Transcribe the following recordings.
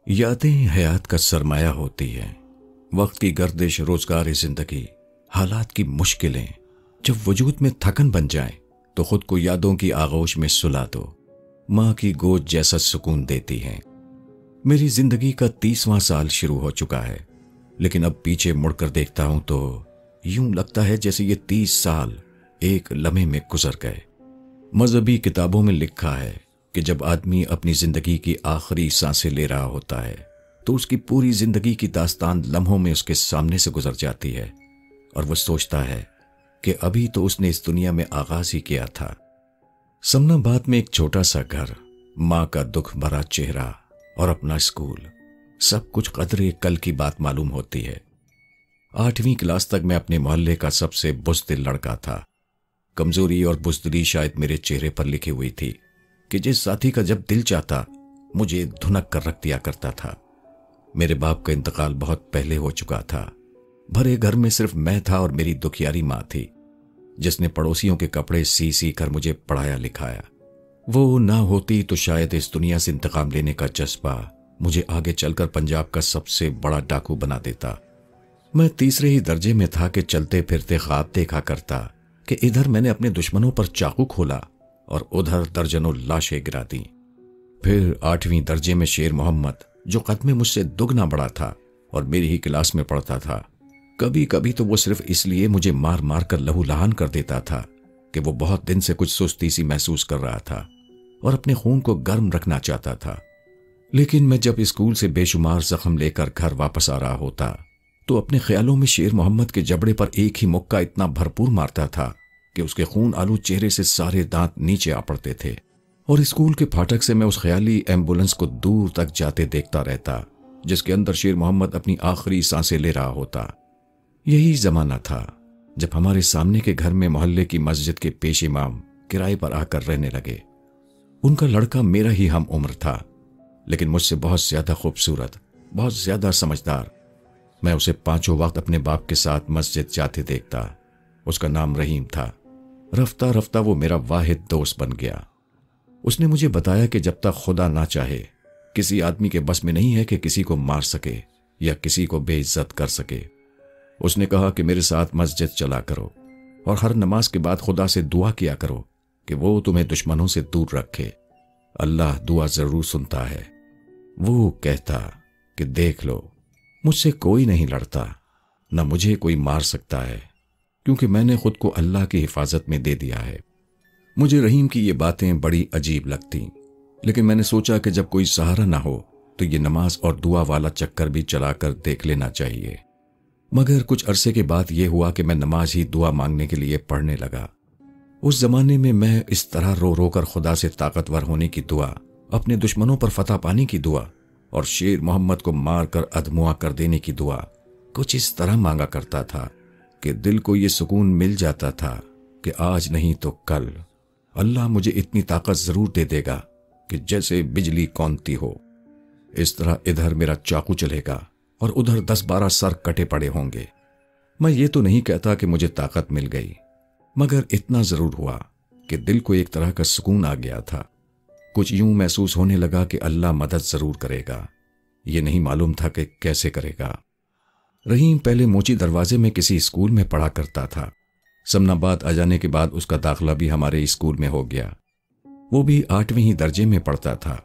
یادیں حیات کا سرمایہ ہوتی ہیں۔ وقت کی گردش، روزگار زندگی، حالات کی مشکلیں جب وجود میں تھکن بن جائیں تو خود کو یادوں کی آغوش میں سلا دو۔ ماں کی گود جیسا سکون دیتی ہیں۔ میری زندگی کا 30واں سال شروع ہو چکا ہے، لیکن اب پیچھے مڑ کر دیکھتا ہوں تو یوں لگتا ہے جیسے یہ 30 سال ایک لمحے میں گزر گئے۔ مذہبی کتابوں میں لکھا ہے کہ جب آدمی اپنی زندگی کی آخری سانسیں لے رہا ہوتا ہے تو اس کی پوری زندگی کی داستان لمحوں میں اس کے سامنے سے گزر جاتی ہے، اور وہ سوچتا ہے کہ ابھی تو اس نے اس دنیا میں آغاز ہی کیا تھا۔ سمنا باد میں ایک چھوٹا سا گھر، ماں کا دکھ بھرا چہرہ اور اپنا اسکول، سب کچھ قدرے کل کی بات معلوم ہوتی ہے۔ 8ویں کلاس تک میں اپنے محلے کا سب سے بزدل لڑکا تھا۔ کمزوری اور بزدلی شاید میرے چہرے پر لکھی ہوئی تھی کہ جس ساتھی کا جب دل چاہتا مجھے دھنک کر رکھ دیا کرتا تھا۔ میرے باپ کا انتقال بہت پہلے ہو چکا تھا۔ بھرے گھر میں صرف میں تھا اور میری دکھیاری ماں تھی، جس نے پڑوسیوں کے کپڑے سی سی کر مجھے پڑھایا لکھایا۔ وہ نہ ہوتی تو شاید اس دنیا سے انتقام لینے کا جذبہ مجھے آگے چل کر پنجاب کا سب سے بڑا ڈاکو بنا دیتا۔ میں تیسرے ہی درجے میں تھا کہ چلتے پھرتے خواب دیکھا کرتا کہ ادھر میں نے اپنے دشمنوں پر چاقو کھولا اور ادھر درجنوں لاشیں گرا دیں۔ پھر 8ویں درجے میں شیر محمد، جو قد میں مجھ سے دگنا بڑا تھا اور میری ہی کلاس میں پڑھتا تھا، کبھی کبھی تو وہ صرف اس لیے مجھے مار مار کر لہو لہان کر دیتا تھا کہ وہ بہت دن سے کچھ سستی سی محسوس کر رہا تھا اور اپنے خون کو گرم رکھنا چاہتا تھا۔ لیکن میں جب اسکول سے بے شمار زخم لے کر گھر واپس آ رہا ہوتا تو اپنے خیالوں میں شیر محمد کے جبڑے پر ایک ہی مکہ اتنا بھرپور مارتا تھا کہ اس کے خون آلو چہرے سے سارے دانت نیچے آ پڑتے تھے، اور اسکول کے پھاٹک سے میں اس خیالی ایمبولنس کو دور تک جاتے دیکھتا رہتا جس کے اندر شیر محمد اپنی آخری سانسیں لے رہا ہوتا۔ یہی زمانہ تھا جب ہمارے سامنے کے گھر میں محلے کی مسجد کے پیش امام کرائے پر آ کر رہنے لگے۔ ان کا لڑکا میرا ہی ہم عمر تھا، لیکن مجھ سے بہت زیادہ خوبصورت، بہت زیادہ سمجھدار۔ میں اسے 5 وقت اپنے باپ کے ساتھ مسجد جاتے دیکھتا۔ اس کا نام رحیم تھا۔ رفتہ رفتہ وہ میرا واحد دوست بن گیا۔ اس نے مجھے بتایا کہ جب تک خدا نہ چاہے کسی آدمی کے بس میں نہیں ہے کہ کسی کو مار سکے یا کسی کو بے عزت کر سکے۔ اس نے کہا کہ میرے ساتھ مسجد چلا کرو اور ہر نماز کے بعد خدا سے دعا کیا کرو کہ وہ تمہیں دشمنوں سے دور رکھے۔ اللہ دعا ضرور سنتا ہے۔ وہ کہتا کہ دیکھ لو، مجھ سے کوئی نہیں لڑتا، نہ مجھے کوئی مار سکتا ہے، کیونکہ میں نے خود کو اللہ کی حفاظت میں دے دیا ہے۔ مجھے رحیم کی یہ باتیں بڑی عجیب لگتیں، لیکن میں نے سوچا کہ جب کوئی سہارا نہ ہو تو یہ نماز اور دعا والا چکر بھی چلا کر دیکھ لینا چاہیے۔ مگر کچھ عرصے کے بعد یہ ہوا کہ میں نماز ہی دعا مانگنے کے لیے پڑھنے لگا۔ اس زمانے میں اس طرح رو رو کر خدا سے طاقتور ہونے کی دعا، اپنے دشمنوں پر فتح پانے کی دعا اور شیر محمد کو مار کر ادموا کر دینے کی دعا کچھ اس طرح مانگا کرتا تھا کہ دل کو یہ سکون مل جاتا تھا کہ آج نہیں تو کل اللہ مجھے اتنی طاقت ضرور دے دے گا کہ جیسے بجلی کونتی ہو۔ اس طرح ادھر میرا چاقو چلے گا اور ادھر 10-12 سر کٹے پڑے ہوں گے۔ میں یہ تو نہیں کہتا کہ مجھے طاقت مل گئی، مگر اتنا ضرور ہوا کہ دل کو ایک طرح کا سکون آ گیا تھا۔ کچھ یوں محسوس ہونے لگا کہ اللہ مدد ضرور کرے گا، یہ نہیں معلوم تھا کہ کیسے کرے گا۔ رحیم پہلے موچی دروازے میں کسی اسکول میں پڑھا کرتا تھا۔ سمنا باد آ جانے کے بعد اس کا داخلہ بھی ہمارے اسکول میں ہو گیا۔ وہ بھی 8ویں ہی درجے میں پڑھتا تھا۔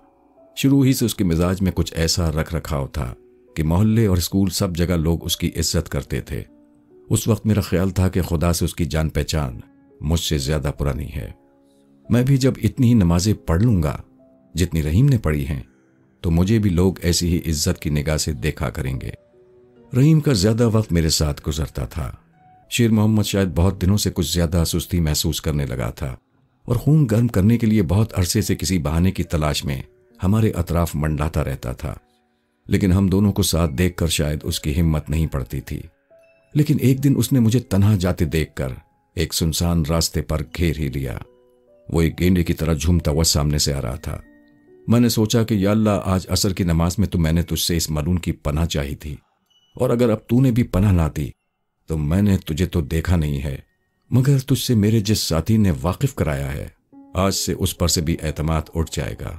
شروع ہی سے اس کے مزاج میں کچھ ایسا رکھ رکھاؤ تھا کہ محلے اور اسکول سب جگہ لوگ اس کی عزت کرتے تھے۔ اس وقت میرا خیال تھا کہ خدا سے اس کی جان پہچان مجھ سے زیادہ پرانی ہے۔ میں بھی جب اتنی ہی نمازیں پڑھ لوں گا جتنی رحیم نے پڑھی ہیں تو مجھے بھی لوگ ایسی ہی عزت کی نگاہ سے دیکھا کریں گے۔ رحیم کا زیادہ وقت میرے ساتھ گزرتا تھا۔ شیر محمد شاید بہت دنوں سے کچھ زیادہ سستی محسوس کرنے لگا تھا اور خون گرم کرنے کے لیے بہت عرصے سے کسی بہانے کی تلاش میں ہمارے اطراف منڈلاتا رہتا تھا، لیکن ہم دونوں کو ساتھ دیکھ کر شاید اس کی ہمت نہیں پڑتی تھی۔ لیکن ایک دن اس نے مجھے تنہا جاتے دیکھ کر ایک سنسان راستے پر گھیر ہی لیا۔ وہ ایک گینڈے کی طرح جھومتا ہوا سامنے سے آ رہا تھا۔ میں نے سوچا کہ یا اللہ، آج عصر کی نماز میں تو میں نے تجھ سے اس ملعون کی پناہ چاہی تھی، اور اگر اب تو نے بھی پناہ نہ دی تو میں نے تجھے تو دیکھا نہیں ہے، مگر تجھ سے میرے جس ساتھی نے واقف کرایا ہے، آج سے اس پر سے بھی اعتماد اٹھ جائے گا۔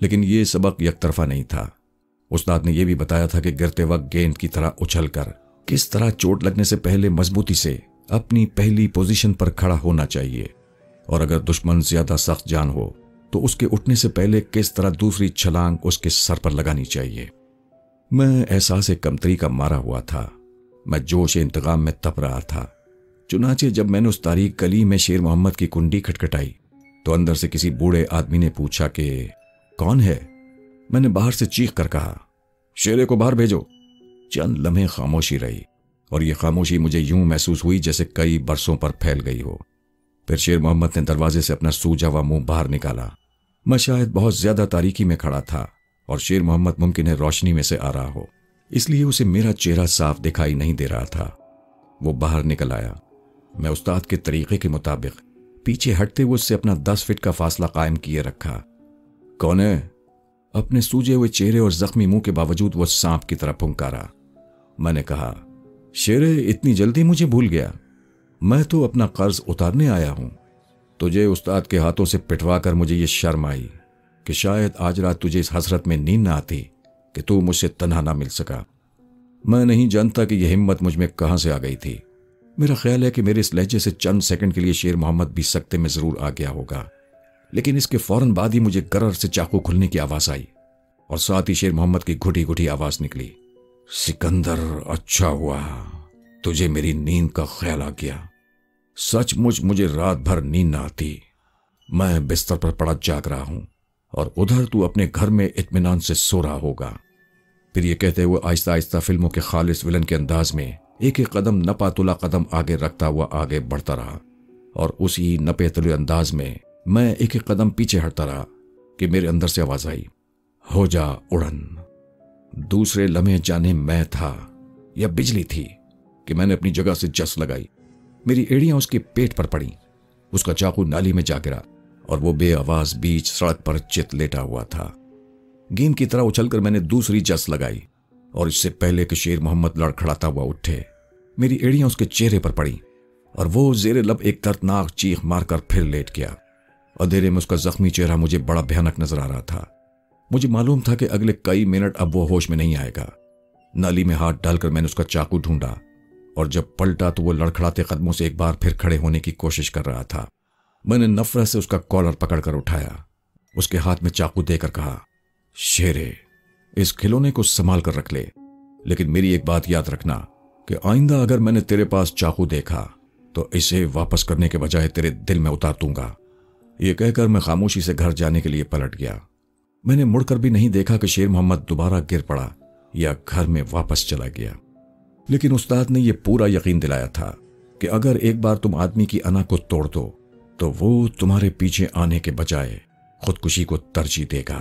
لیکن یہ سبق یک طرفہ نہیں تھا۔ استاد نے یہ بھی بتایا تھا کہ گرتے وقت گیند کی طرح اچھل کر کس طرح چوٹ لگنے سے پہلے مضبوطی سے اپنی پہلی پوزیشن پر کھڑا ہونا چاہیے، اور اگر دشمن زیادہ سخت جان ہو تو اس کے اٹھنے سے پہلے کس طرح دوسری چھلانگ اس کے سر پر لگانی چاہیے۔ میں احساس کمتری کا مارا ہوا تھا، میں جوش انتقام میں تپ رہا تھا۔ چنانچہ جب میں نے اس تاریک گلی میں شیر محمد کی کنڈی کھٹکھٹائی تو اندر سے کسی بوڑھے آدمی نے پوچھا کہ کون ہے؟ میں نے باہر سے چیخ کر کہا، شیرے کو باہر بھیجو۔ چند لمحے خاموشی رہی، اور یہ خاموشی مجھے یوں محسوس ہوئی جیسے کئی برسوں پر پھیل گئی ہو۔ پھر شیر محمد نے دروازے سے اپنا سوجا ہوا منہ باہر نکالا۔ میں شاید بہت زیادہ تاریکی میں کھڑا تھا اور شیر محمد ممکن ہے روشنی میں سے آ رہا ہو، اس لیے اسے میرا چہرہ صاف دکھائی نہیں دے رہا تھا۔ وہ باہر نکل آیا۔ میں استاد کے طریقے کے مطابق پیچھے ہٹتے ہوئے اس سے اپنا 10 فٹ کا فاصلہ قائم کیے رکھا۔ کون ہے؟ اپنے سوجے ہوئے چہرے اور زخمی منہ کے باوجود وہ سانپ کی طرح پھنکارا۔ میں نے کہا، شیرے اتنی جلدی مجھے بھول گیا؟ میں تو اپنا قرض اتارنے آیا ہوں۔ تجھے استاد کے ہاتھوں سے پٹوا کر مجھے یہ شرم آئی کہ شاید آج رات تجھے اس حسرت میں نیند نہ آتی کہ تو مجھ سے تنہا نہ مل سکا۔ میں نہیں جانتا کہ یہ ہمت مجھ میں کہاں سے آ گئی تھی۔ میرا خیال ہے کہ میرے اس لہجے سے چند سیکنڈ کے لیے شیر محمد بھی سکتے میں ضرور آ گیا ہوگا، لیکن اس کے فوراً بعد ہی مجھے گرر سے چاقو کھلنے کی آواز آئی، اور ساتھ ہی شیر محمد کی گھٹی گھٹی آواز نکلی، سکندر اچھا ہوا تجھے میری نیند کا خیال آ گیا۔ سچ مچ مجھے رات بھر نیند نہ آتی۔ میں بستر پر پڑا جاگ رہا ہوں اور ادھر تو اپنے گھر میں اطمینان سے سو رہا ہوگا۔ پھر یہ کہتے ہوئے آہستہ آہستہ فلموں کے خالص ولن کے انداز میں ایک ایک قدم نپا تلا قدم آگے رکھتا ہوا آگے بڑھتا رہا، اور اسی نپے تلے انداز میں میں ایک ایک قدم پیچھے ہٹتا رہا کہ میرے اندر سے آواز آئی، ہو جا اڑن۔ دوسرے لمحے جانے میں تھا یا بجلی تھی کہ میں نے اپنی جگہ سے جس لگائی۔ میری ایڑیاں اس کے پیٹ پر پڑیں، اس کا چاقو نالی میں جا گرا اور وہ بے آواز بیچ سڑک پر چت لیٹا ہوا تھا۔ گیند کی طرح اچھل کر میں نے دوسری جس لگائی، اور اس سے پہلے کہ شیر محمد لڑکھڑاتا ہوا اٹھے میری ایڑیاں اس کے چہرے پر پڑیں اور وہ زیر لب ایک دردناک چیخ مار کر پھر لیٹ گیا۔ اندھیرے میں اس کا زخمی چہرہ مجھے بڑا بھیانک نظر آ رہا تھا۔ مجھے معلوم تھا کہ اگلے کئی منٹ اب وہ ہوش میں نہیں آئے گا۔ نالی میں ہاتھ ڈال کر میں نے اس کا چاقو ڈھونڈا، اور جب پلٹا تو وہ لڑکھڑاتے قدموں سے ایک بار پھر کھڑے ہونے کی کوشش کر رہا تھا۔ میں نے نفرت سے اس کا کالر پکڑ کر اٹھایا، اس کے ہاتھ میں چاقو دے کر کہا، شیرے، اس کھلونے کو سنبھال کر رکھ لے، لیکن میری ایک بات یاد رکھنا کہ آئندہ اگر میں نے تیرے پاس چاقو دیکھا تو اسے واپس کرنے کے بجائے تیرے دل میں اتار دوں گا۔ یہ کہہ کر میں خاموشی سے گھر جانے کے لیے پلٹ گیا۔ میں نے مڑ کر بھی نہیں دیکھا کہ شیر محمد دوبارہ گر پڑا یا گھر میں واپس چلا گیا، لیکن استاد نے یہ پورا یقین دلایا تھا کہ اگر ایک بار تم آدمی کی انا کو توڑ دو تو وہ تمہارے پیچھے آنے کے بجائے خودکشی کو ترجیح دے گا۔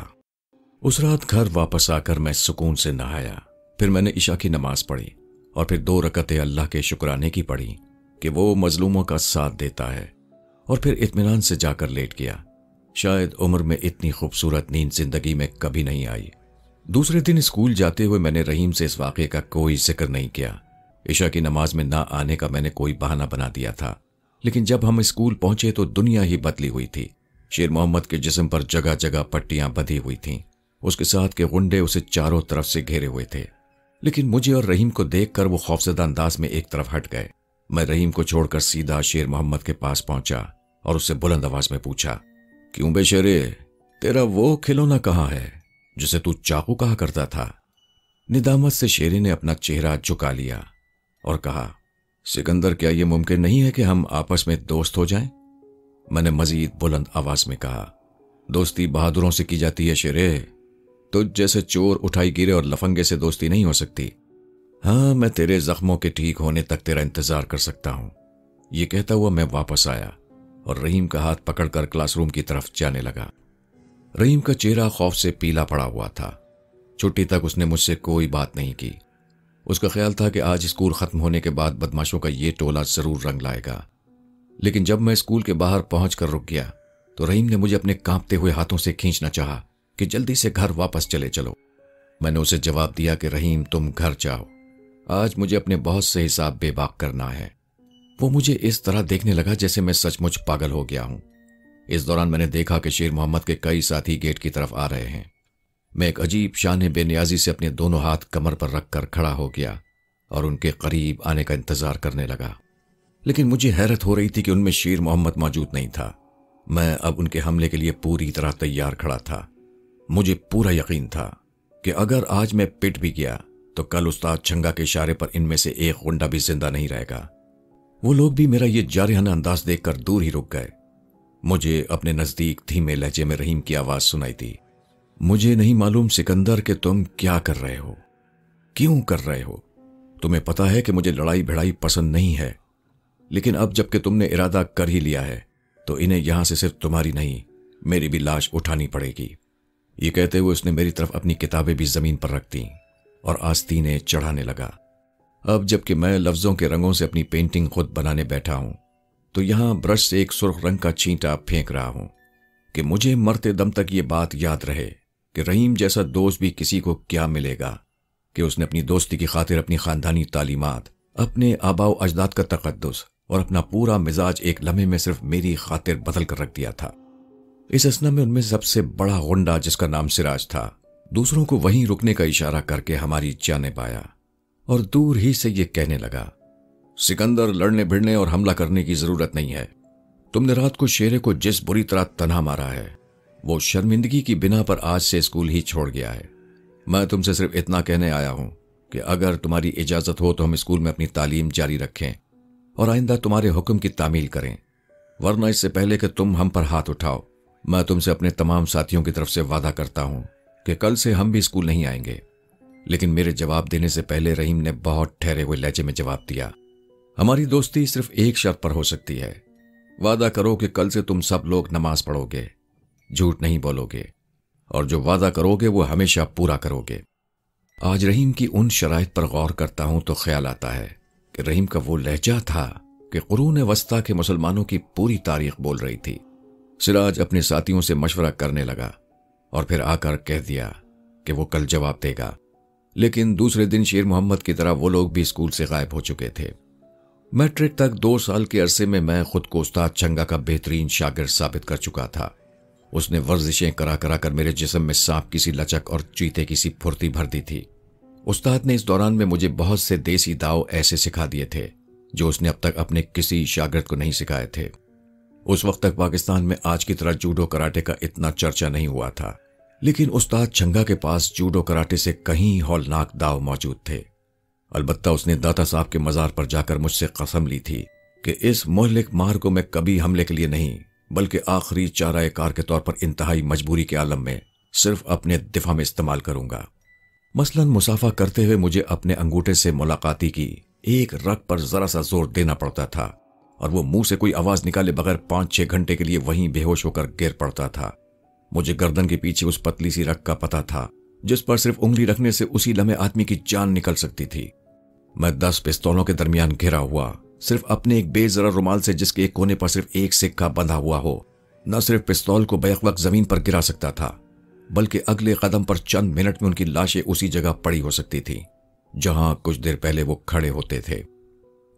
اس رات گھر واپس آ کر میں سکون سے نہایا، پھر میں نے عشاء کی نماز پڑھی اور پھر 2 رکعتیں اللہ کے شکرانے کی پڑھی کہ وہ مظلوموں کا ساتھ دیتا ہے، اور پھر اطمینان سے جا کر لیٹ گیا۔ شاید عمر میں اتنی خوبصورت نیند زندگی میں کبھی نہیں آئی۔ دوسرے دن اسکول جاتے ہوئے میں نے رحیم سے اس واقعے کا کوئی ذکر نہیں کیا۔ عشاء کی نماز میں نہ آنے کا میں نے کوئی بہانہ بنا دیا تھا، لیکن جب ہم اسکول پہنچے تو دنیا ہی بدلی ہوئی تھی۔ شیر محمد کے جسم پر جگہ جگہ پٹیاں بندھی ہوئی تھیں، اس کے ساتھ کے غنڈے اسے چاروں طرف سے گھیرے ہوئے تھے، لیکن مجھے اور رحیم کو دیکھ کر وہ خوفزدہ انداز میں ایک طرف ہٹ گئے۔ میں رحیم کو چھوڑ کر سیدھا شیر محمد کے پاس پہنچا اور اس سے بلند آواز میں پوچھا، کیوں بے شیرے، تیرا وہ کھلونا کہاں ہے جسے تو چاقو کہا کرتا تھا؟ ندامت سے شیرے نے اپنا چہرہ جھکا لیا اور کہا، سکندر، کیا یہ ممکن نہیں ہے کہ ہم آپس میں دوست ہو جائیں؟ میں نے مزید بلند آواز میں کہا، دوستی بہادروں سے کی جاتی ہے شیرے، تجھ جیسے چور اٹھائی گیرے اور لفنگے سے دوستی نہیں ہو سکتی۔ ہاں، میں تیرے زخموں کے ٹھیک ہونے تک تیرا انتظار کر سکتا ہوں۔ یہ کہتا ہوا میں واپس آیا اور رحیم کا ہاتھ پکڑ کر کلاس روم کی طرف جانے لگا۔ رحیم کا چہرہ خوف سے پیلا پڑا ہوا تھا۔ چھٹی تک اس نے مجھ سے کوئی بات نہیں کی۔ اس کا خیال تھا کہ آج اسکول ختم ہونے کے بعد بدماشوں کا یہ ٹولہ ضرور رنگ لائے گا، لیکن جب میں اسکول کے باہر پہنچ کر رک گیا تو رحیم نے مجھے اپنے کانپتے ہوئے ہاتھوں سے کھینچنا چاہا کہ جلدی سے گھر واپس چلے چلو۔ میں نے اسے جواب دیا کہ رحیم، تم گھر جاؤ، آج مجھے اپنے بہت سے حساب بے باک کرنا ہے۔ وہ مجھے اس طرح دیکھنے لگا جیسے میں سچ مچ پاگل ہو گیا ہوں۔ اس دوران میں نے دیکھا کہ شیر محمد کے کئی ساتھی گیٹ کی طرف آ رہے ہیں۔ میں ایک عجیب شان بے نیازی سے اپنے دونوں ہاتھ کمر پر رکھ کر کھڑا ہو گیا اور ان کے قریب آنے کا انتظار کرنے لگا، لیکن مجھے حیرت ہو رہی تھی کہ ان میں شیر محمد موجود نہیں تھا۔ میں اب ان کے حملے کے لیے پوری طرح تیار کھڑا تھا۔ مجھے پورا یقین تھا کہ اگر آج میں پٹ بھی گیا تو کل استاد چھنگا کے اشارے پر ان میں سے ایک غنڈہ بھی زندہ نہیں رہے گا۔ وہ لوگ بھی میرا یہ جارحانہ انداز دیکھ کر دور ہی رک گئے۔ مجھے اپنے نزدیک دھیمے لہجے میں رحیم کی آواز سنائی دی۔ مجھے نہیں معلوم سکندر کہ تم کیا کر رہے ہو، کیوں کر رہے ہو؟ تمہیں پتا ہے کہ مجھے لڑائی بھڑائی پسند نہیں ہے، لیکن اب جب کہ تم نے ارادہ کر ہی لیا ہے تو انہیں یہاں سے صرف تمہاری نہیں میری بھی لاش اٹھانی پڑے گی۔ یہ کہتے ہوئے اس نے میری طرف اپنی کتابیں بھی زمین پر رکھ دیں اور آستینیں چڑھانے لگا۔ اب جب کہ میں لفظوں کے رنگوں سے اپنی پینٹنگ خود بنانے بیٹھا ہوں تو یہاں برش سے ایک سرخ رنگ کا چینٹا پھینک رہا ہوں کہ مجھے مرتے دم تک یہ بات یاد رہے کہ رحیم جیسا دوست بھی کسی کو کیا ملے گا کہ اس نے اپنی دوستی کی خاطر اپنی خاندانی تعلیمات، اپنے آباء و اجداد کا تقدس اور اپنا پورا مزاج ایک لمحے میں صرف میری خاطر بدل کر رکھ دیا تھا۔ اس اثنا میں ان میں سب سے بڑا غنڈہ جس کا نام سراج تھا دوسروں کو وہیں رکنے کا اشارہ کر کے ہماری جانب آیا اور دور ہی سے یہ کہنے لگا، سکندر، لڑنے بھڑنے اور حملہ کرنے کی ضرورت نہیں ہے۔ تم نے رات کو شیرے کو جس بری طرح تنہا مارا ہے وہ شرمندگی کی بنا پر آج سے اسکول ہی چھوڑ گیا ہے۔ میں تم سے صرف اتنا کہنے آیا ہوں کہ اگر تمہاری اجازت ہو تو ہم اسکول میں اپنی تعلیم جاری رکھیں اور آئندہ تمہارے حکم کی تعمیل کریں، ورنہ اس سے پہلے کہ تم ہم پر ہاتھ اٹھاؤ میں تم سے اپنے تمام ساتھیوں کی طرف سے وعدہ کرتا ہوں کہ کل سے ہم بھی اسکول نہیں آئیں گے۔ لیکن میرے جواب دینے سے پہلے رحیم نے بہت ٹھہرے ہوئے لہجے میں جواب دیا، ہماری دوستی صرف ایک شرط پر ہو سکتی ہے، وعدہ کرو کہ کل سے تم سب لوگ نماز پڑھو گے، جھوٹ نہیں بولو گے، اور جو وعدہ کرو گے وہ ہمیشہ پورا کرو گے۔ آج رحیم کی ان شرائط پر غور کرتا ہوں تو خیال آتا ہے کہ رحیم کا وہ لہجہ تھا کہ قرون وسطیٰ کے مسلمانوں کی پوری تاریخ بول رہی تھی۔ سراج اپنے ساتھیوں سے مشورہ کرنے لگا اور پھر آ کر کہہ دیا کہ وہ کل جواب دے گا، لیکن دوسرے دن شیر محمد کی طرح وہ لوگ بھی اسکول سے غائب ہو چکے تھے۔ میٹرک تک 2 سال کے عرصے میں میں خود کو استاد چھنگا کا بہترین شاگرد ثابت کر چکا تھا۔ اس نے ورزشیں کرا کر میرے جسم میں سانپ کی سی لچک اور چیتے کی سی پھرتی بھر دی تھی۔ استاد نے اس دوران میں مجھے بہت سے دیسی داؤ ایسے سکھا دیے تھے جو اس نے اب تک اپنے کسی شاگرد کو نہیں سکھائے تھے۔ اس وقت تک پاکستان میں آج کی طرح جوڈو کراٹے کا اتنا چرچا نہیں ہوا تھا، لیکن استاد چھنگا کے پاس جوڈو کراٹے سے کہیں ہولناک داؤ موجود تھے۔ البتہ اس نے داتا صاحب کے مزار پر جا کر مجھ سے قسم لی تھی کہ اس مہلک مار کو میں کبھی حملے کے لیے نہیں بلکہ آخری چارہ کار کے طور پر انتہائی مجبوری کے عالم میں صرف اپنے دفاع میں استعمال کروں گا۔ مثلاً مسافہ کرتے ہوئے مجھے اپنے انگوٹھے سے ملاقاتی کی ایک رگ پر ذرا سا زور دینا پڑتا تھا اور وہ منہ سے کوئی آواز نکالے بغیر 5-6 گھنٹے کے لیے وہیں بے ہوش ہو کر گر پڑتا تھا۔ مجھے گردن کے پیچھے اس پتلی سی رگ کا پتہ تھا جس پر صرف انگلی رکھنے سے اسی لمحے آدمی کی جان نکل سکتی تھی۔ میں 10 پستولوں کے درمیان گھرا ہوا صرف اپنے ایک بے ضرر رومال سے جس کے ایک کونے پر صرف ایک سکہ بندھا ہوا ہو، نہ صرف پستول کو بیک وقت زمین پر گرا سکتا تھا بلکہ اگلے قدم پر چند منٹ میں ان کی لاشیں اسی جگہ پڑی ہو سکتی تھی جہاں کچھ دیر پہلے وہ کھڑے ہوتے تھے۔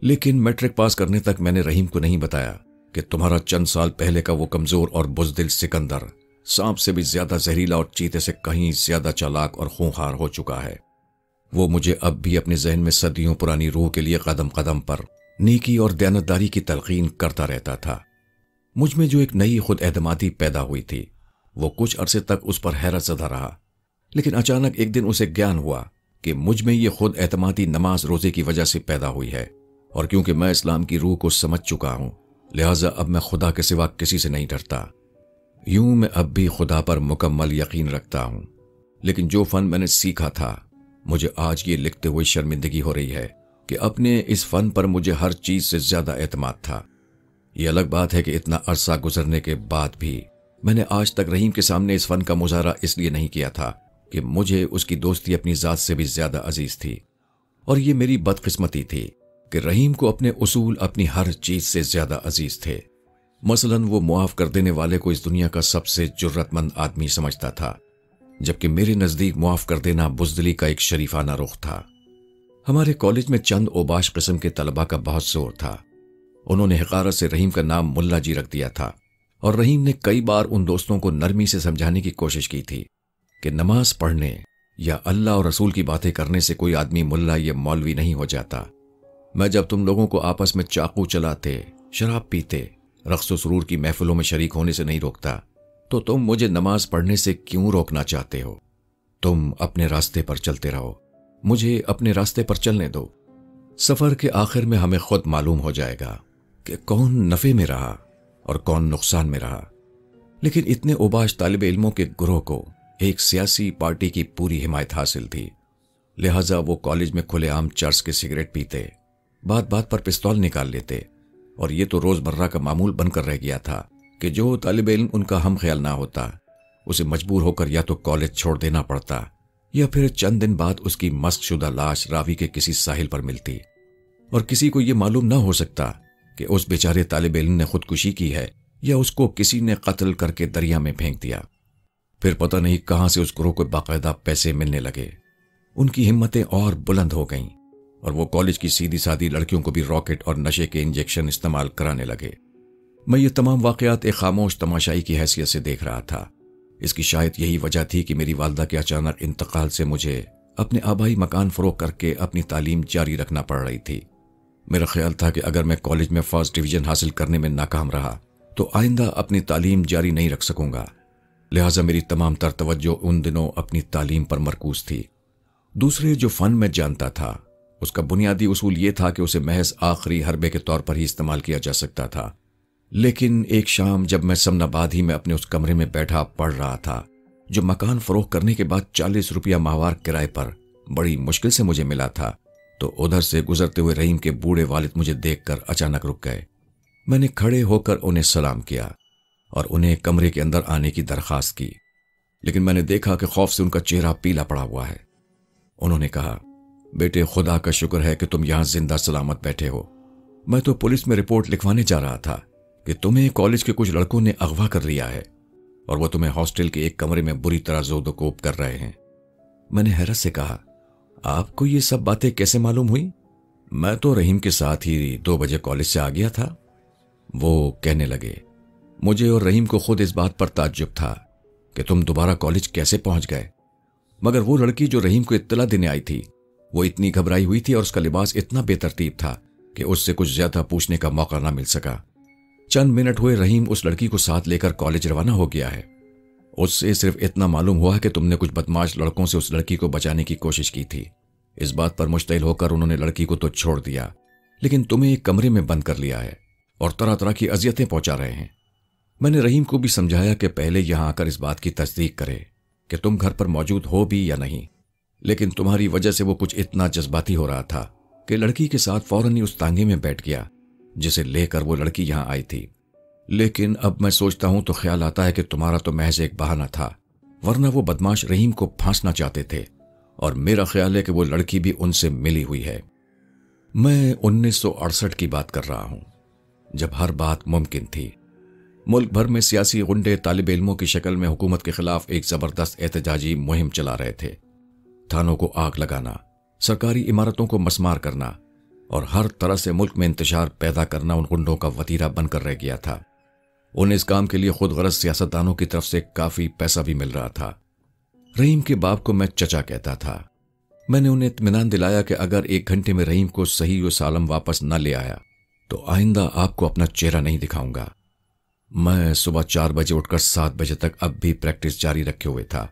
لیکن میٹرک پاس کرنے تک میں نے رحیم کو نہیں بتایا کہ تمہارا چند سال پہلے کا وہ کمزور اور بزدل سکندر سانپ سے بھی زیادہ زہریلا اور چیتے سے کہیں زیادہ چالاک اور خونخوار ہو چکا ہے۔ وہ مجھے اب بھی اپنے ذہن میں صدیوں پرانی روح کے لیے قدم قدم پر نیکی اور دیانتداری کی تلقین کرتا رہتا تھا۔ مجھ میں جو ایک نئی خود اعتمادی پیدا ہوئی تھی وہ کچھ عرصے تک اس پر حیرت زدہ رہا، لیکن اچانک ایک دن اسے گیان ہوا کہ مجھ میں یہ خود اعتمادی نماز روزے کی وجہ سے پیدا ہوئی ہے، اور کیونکہ میں اسلام کی روح کو سمجھ چکا ہوں لہٰذا اب میں خدا کے سوا کسی سے نہیں ڈرتا۔ یوں میں اب بھی خدا پر مکمل یقین رکھتا ہوں، لیکن جو فن میں نے سیکھا تھا مجھے آج یہ لکھتے ہوئے شرمندگی ہو رہی ہے کہ اپنے اس فن پر مجھے ہر چیز سے زیادہ اعتماد تھا۔ یہ الگ بات ہے کہ اتنا عرصہ گزرنے کے بعد بھی میں نے آج تک رحیم کے سامنے اس فن کا مظاہرہ اس لیے نہیں کیا تھا کہ مجھے اس کی دوستی اپنی ذات سے بھی زیادہ عزیز تھی، اور یہ میری بدقسمتی تھی کہ رحیم کو اپنے اصول اپنی ہر چیز سے زیادہ عزیز تھے۔ مثلاً وہ معاف کر دینے والے کو اس دنیا کا سب سے جرت مند آدمی سمجھتا تھا، جبکہ میرے نزدیک معاف کر دینا بزدلی کا ایک شریفانہ رخ تھا۔ ہمارے کالج میں چند اوباش قسم کے طلباء کا بہت زور تھا۔ انہوں نے حقارت سے رحیم کا نام ملا جی رکھ دیا تھا، اور رحیم نے کئی بار ان دوستوں کو نرمی سے سمجھانے کی کوشش کی تھی کہ نماز پڑھنے یا اللہ اور رسول کی باتیں کرنے سے کوئی آدمی ملا یا مولوی نہیں ہو جاتا۔ میں جب تم لوگوں کو آپس میں چاقو چلاتے، شراب پیتے، رقص و سرور کی محفلوں میں شریک ہونے سے نہیں روکتا، تو تم مجھے نماز پڑھنے سے کیوں روکنا چاہتے ہو؟ تم اپنے راستے پر چلتے رہو، مجھے اپنے راستے پر چلنے دو۔ سفر کے آخر میں ہمیں خود معلوم ہو جائے گا کہ کون نفع میں رہا اور کون نقصان میں رہا۔ لیکن اتنے اوباش طالب علموں کے گروہ کو ایک سیاسی پارٹی کی پوری حمایت حاصل تھی، لہٰذا وہ کالج میں کھلے عام چرس کے سگریٹ پیتے، بات بات پر پستول نکال لیتے، اور یہ تو روز مرہ کا معمول بن کر رہ گیا تھا کہ جو طالب علم ان کا ہم خیال نہ ہوتا اسے مجبور ہو کر یا تو کالج چھوڑ دینا پڑتا یا پھر چند دن بعد اس کی مسخ شدہ لاش راوی کے کسی ساحل پر ملتی، اور کسی کو یہ معلوم نہ ہو سکتا کہ اس بیچارے طالب علم نے خودکشی کی ہے یا اس کو کسی نے قتل کر کے دریا میں پھینک دیا۔ پھر پتہ نہیں کہاں سے اس گروہ کو باقاعدہ پیسے ملنے لگے۔ ان کی ہمتیں اور بلند ہو گئیں اور وہ کالج کی سیدھی سادھی لڑکیوں کو بھی راکٹ اور نشے کے انجیکشن استعمال کرانے لگے۔ میں یہ تمام واقعات ایک خاموش تماشائی کی حیثیت سے دیکھ رہا تھا۔ اس کی شاید یہی وجہ تھی کہ میری والدہ کے اچانک انتقال سے مجھے اپنے آبائی مکان فروخت کر کے اپنی تعلیم جاری رکھنا پڑ رہی تھی۔ میرا خیال تھا کہ اگر میں کالج میں فرسٹ ڈویژن حاصل کرنے میں ناکام رہا تو آئندہ اپنی تعلیم جاری نہیں رکھ سکوں گا، لہٰذا میری تمام تر توجہ ان دنوں اپنی تعلیم پر مرکوز تھی۔ دوسرے جو فن میں جانتا تھا اس کا بنیادی اصول یہ تھا کہ اسے محض آخری حربے کے طور پر ہی استعمال کیا جا سکتا تھا۔ لیکن ایک شام جب میں سمن آباد ہی میں اپنے اس کمرے میں بیٹھا پڑھ رہا تھا جو مکان فروخت کرنے کے بعد 40 روپیہ ماہوار کرائے پر بڑی مشکل سے مجھے ملا تھا، تو ادھر سے گزرتے ہوئے رحیم کے بوڑھے والد مجھے دیکھ کر اچانک رک گئے۔ میں نے کھڑے ہو کر انہیں سلام کیا اور انہیں کمرے کے اندر آنے کی درخواست کی، لیکن میں نے دیکھا کہ خوف سے ان کا چہرہ پیلا پڑا ہوا ہے۔ انہوں نے کہا، بیٹے خدا کا شکر ہے کہ تم یہاں زندہ سلامت بیٹھے ہو۔ میں تو پولیس میں رپورٹ لکھوانے جا رہا تھا کہ تمہیں کالج کے کچھ لڑکوں نے اغوا کر لیا ہے اور وہ تمہیں ہاسٹل کے ایک کمرے میں بری طرح زود و کوب کر رہے ہیں۔ میں نے حیرت سے کہا، آپ کو یہ سب باتیں کیسے معلوم ہوئی؟ میں تو رحیم کے ساتھ ہی 2 بجے کالج سے آ گیا تھا۔ وہ کہنے لگے، مجھے اور رحیم کو خود اس بات پر تعجب تھا کہ تم دوبارہ کالج کیسے پہنچ گئے، مگر وہ لڑکی جو رحیم کو اطلاع دینے آئی تھی وہ اتنی گھبرائی ہوئی تھی اور اس کا لباس اتنا بے ترتیب تھا کہ اس سے کچھ زیادہ پوچھنے کا موقع نہ مل سکا۔ چند منٹ ہوئے رحیم اس لڑکی کو ساتھ لے کر کالج روانہ ہو گیا ہے۔ اس سے صرف اتنا معلوم ہوا کہ تم نے کچھ بدماش لڑکوں سے اس لڑکی کو بچانے کی کوشش کی تھی۔ اس بات پر مشتعل ہو کر انہوں نے لڑکی کو تو چھوڑ دیا، لیکن تمہیں ایک کمرے میں بند کر لیا ہے اور طرح طرح کی اذیتیں پہنچا رہے ہیں۔ میں نے رحیم کو بھی سمجھایا کہ پہلے یہاں آ کر اس بات کی تصدیق کرے کہ تم گھر پر موجود ہو بھی یا نہیں، لیکن تمہاری وجہ سے وہ کچھ اتنا جذباتی ہو رہا تھا کہ لڑکی کے ساتھ فوراً ہی اس تانگے میں بیٹھ گیا جسے لے کر وہ لڑکی یہاں آئی تھی۔ لیکن اب میں سوچتا ہوں تو خیال آتا ہے کہ تمہارا تو محض ایک بہانہ تھا، ورنہ وہ بدماش رحیم کو پھانسنا چاہتے تھے، اور میرا خیال ہے کہ وہ لڑکی بھی ان سے ملی ہوئی ہے۔ میں 1968 کی بات کر رہا ہوں، جب ہر بات ممکن تھی۔ ملک بھر میں سیاسی غنڈے طالب علموں کی شکل میں حکومت کے خلاف ایک زبردست احتجاجی مہم چلا رہے تھے۔ تھانوں کو آگ لگانا، سرکاری عمارتوں کو مسمار کرنا اور ہر طرح سے ملک میں انتشار پیدا کرنا ان غنڈوں کا وتیرہ بن کر رہ گیا تھا۔ انہیں اس کام کے لیے خود غرض سیاستدانوں کی طرف سے کافی پیسہ بھی مل رہا تھا۔ رحیم کے باپ کو میں چچا کہتا تھا۔ میں نے انہیں اطمینان دلایا کہ اگر 1 گھنٹے میں رحیم کو صحیح و سالم واپس نہ لے آیا تو آئندہ آپ کو اپنا چہرہ نہیں دکھاؤں گا۔ میں صبح 4 بجے اٹھ کر 7 بجے تک اب بھی پریکٹس جاری رکھے ہوئے تھا،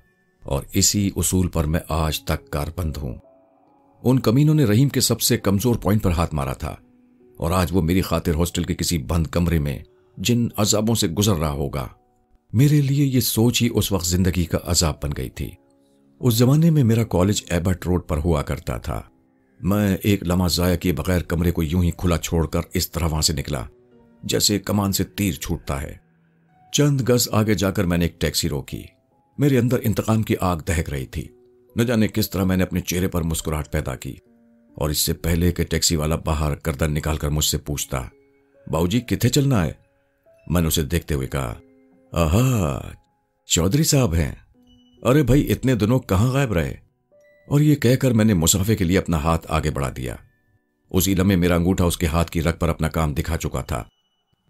اور اسی اصول پر میں آج تک کاربند ہوں۔ ان کمینوں نے رحیم کے سب سے کمزور پوائنٹ پر ہاتھ مارا تھا، اور آج وہ میری خاطر ہاسٹل کے کسی بند کمرے میں جن عذابوں سے گزر رہا ہوگا، میرے لیے یہ سوچ ہی اس وقت زندگی کا عذاب بن گئی تھی۔ اس زمانے میں میرا کالج ایبٹ روڈ پر ہوا کرتا تھا۔ میں ایک لمحہ ضائع کیے بغیر کمرے کو یوں ہی کھلا چھوڑ کر اس طرح وہاں سے نکلا جیسے کمان سے تیر چھوٹتا ہے۔ چند گز آگے جا کر میں نے ایک ٹیکسی روکی۔ میرے اندر انتقام کی آگ دہک رہی تھی۔ نہ جانے کس طرح میں نے اپنے چہرے پر مسکراہٹ پیدا کی، اور اس سے پہلے کہ ٹیکسی والا باہر گردن نکال کر مجھ سے پوچھتا، باؤ جی کتنے چلنا ہے، میں نے اسے دیکھتے ہوئے کہا، آہا چودھری صاحب ہیں، ارے بھائی اتنے دنوں کہاں غائب رہے؟ اور یہ کہہ کر میں نے مسافے کے لیے اپنا ہاتھ آگے بڑھا دیا۔ اسی لمحے میرا انگوٹھا اس کے ہاتھ کی رگ پر اپنا کام دکھا چکا تھا۔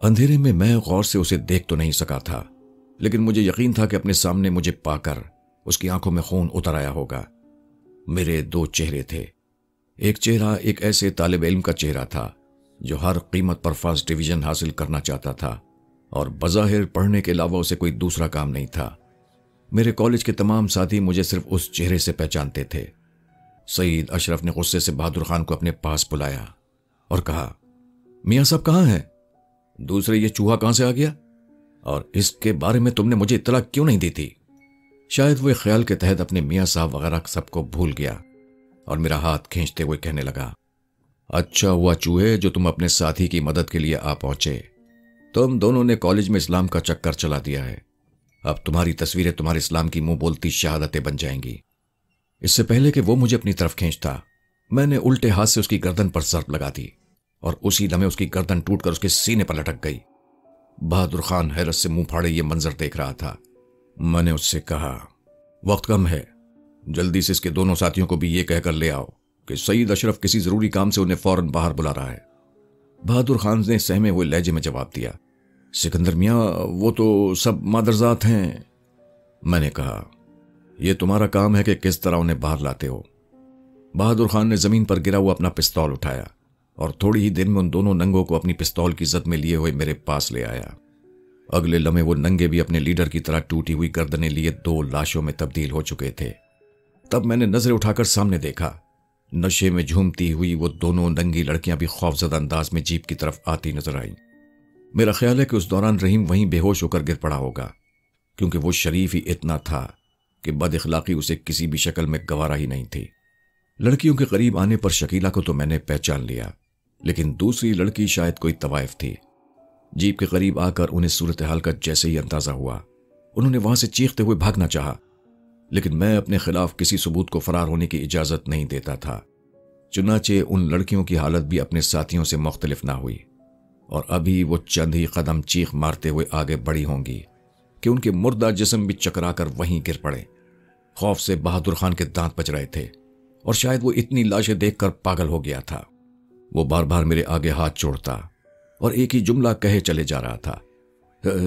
اندھیرے میں غور سے اسے دیکھ تو نہیں سکا تھا، لیکن مجھے یقین تھا کہ اپنے سامنے مجھے پا کر اس کی آنکھوں میں خون اتر آیا ہوگا۔ میرے دو چہرے تھے۔ ایک چہرہ ایک ایسے طالب علم کا چہرہ تھا جو ہر قیمت پر فرسٹ ڈویژن حاصل کرنا چاہتا تھا اور بظاہر پڑھنے کے علاوہ اسے کوئی دوسرا کام نہیں تھا۔ میرے کالج کے تمام ساتھی مجھے صرف اس چہرے سے پہچانتے تھے۔ سعید اشرف نے غصے سے بہادر خان کو اپنے پاس بلایا اور کہا، میاں صاحب کہاں ہیں؟ دوسرے یہ چوہا کہاں سے آ گیا؟ اور اس کے بارے میں تم نے مجھے اطلاع کیوں نہیں دی تھی؟ شاید وہ خیال کے تحت اپنے میاں صاحب وغیرہ سب کو بھول گیا اور میرا ہاتھ کھینچتے ہوئے کہنے لگا، اچھا ہوا چوہے جو تم اپنے ساتھی کی مدد کے لیے آ پہنچے۔ تم دونوں نے کالج میں اسلام کا چکر چلا دیا ہے۔ اب تمہاری تصویریں تمہارے اسلام کی منہ بولتی شہادتیں بن جائیں گی۔ اس سے پہلے کہ وہ مجھے اپنی طرف کھینچتا، میں نے الٹے ہاتھ سے اس کی گردن پر ضرب لگا دی اور اسی لمحے اس کی گردن ٹوٹ کر اس کے سینے پر لٹک گئی۔ بہادر خان حیرت سے منہ پھاڑے یہ منظر دیکھ رہا تھا۔ میں نے اس سے کہا، وقت کم ہے، جلدی سے اس کے دونوں ساتھیوں کو بھی یہ کہہ کر لے آؤ کہ سعید اشرف کسی ضروری کام سے انہیں فوراً باہر بلا رہا ہے۔ بہادر خان نے سہمے ہوئے لہجے میں جواب دیا، سکندر میاں وہ تو سب مادرزاد ہیں۔ میں نے کہا، یہ تمہارا کام ہے کہ کس طرح انہیں باہر لاتے ہو۔ بہادر خان نے زمین پر گرا ہوا اپنا پستول اٹھایا اور تھوڑی ہی دیر میں ان دونوں ننگوں کو اپنی پستول کی زد میں لیے ہوئے میرے پاس لے آیا۔ اگلے لمحے وہ ننگے بھی اپنے لیڈر کی طرح ٹوٹی ہوئی گردنیں لیے دو لاشوں میں تبدیل ہو چکے تھے۔ تب میں نے نظر اٹھا کر سامنے دیکھا، نشے میں جھومتی ہوئی وہ دونوں ننگی لڑکیاں بھی خوفزدہ انداز میں جیپ کی طرف آتی نظر آئیں۔ میرا خیال ہے کہ اس دوران رحیم وہیں بے ہوش ہو کر گر پڑا ہوگا، کیونکہ وہ شریف ہی اتنا تھا کہ بد اخلاقی اسے کسی بھی شکل میں گوارا ہی نہیں تھی۔ لڑکیوں کے قریب آنے پر شکیلا کو تو میں نے پہچان لیا، لیکن دوسری لڑکی شاید کوئی طوائف تھی۔ جیپ کے قریب آ کر انہیں صورتحال کا جیسے ہی اندازہ ہوا، انہوں نے وہاں سے چیختے ہوئے بھاگنا چاہا، لیکن میں اپنے خلاف کسی ثبوت کو فرار ہونے کی اجازت نہیں دیتا تھا۔ چنانچہ ان لڑکیوں کی حالت بھی اپنے ساتھیوں سے مختلف نہ ہوئی، اور ابھی وہ چند ہی قدم چیخ مارتے ہوئے آگے بڑھی ہوں گی کہ ان کے مردہ جسم بھی چکرا کر وہیں گر پڑے۔ خوف سے بہادر خان کے دانت بج رہے تھے، اور شاید وہ اتنی لاشیں دیکھ کر پاگل ہو گیا تھا۔ وہ بار بار میرے آگے ہاتھ جوڑتا اور ایک ہی جملہ کہے چلے جا رہا تھا،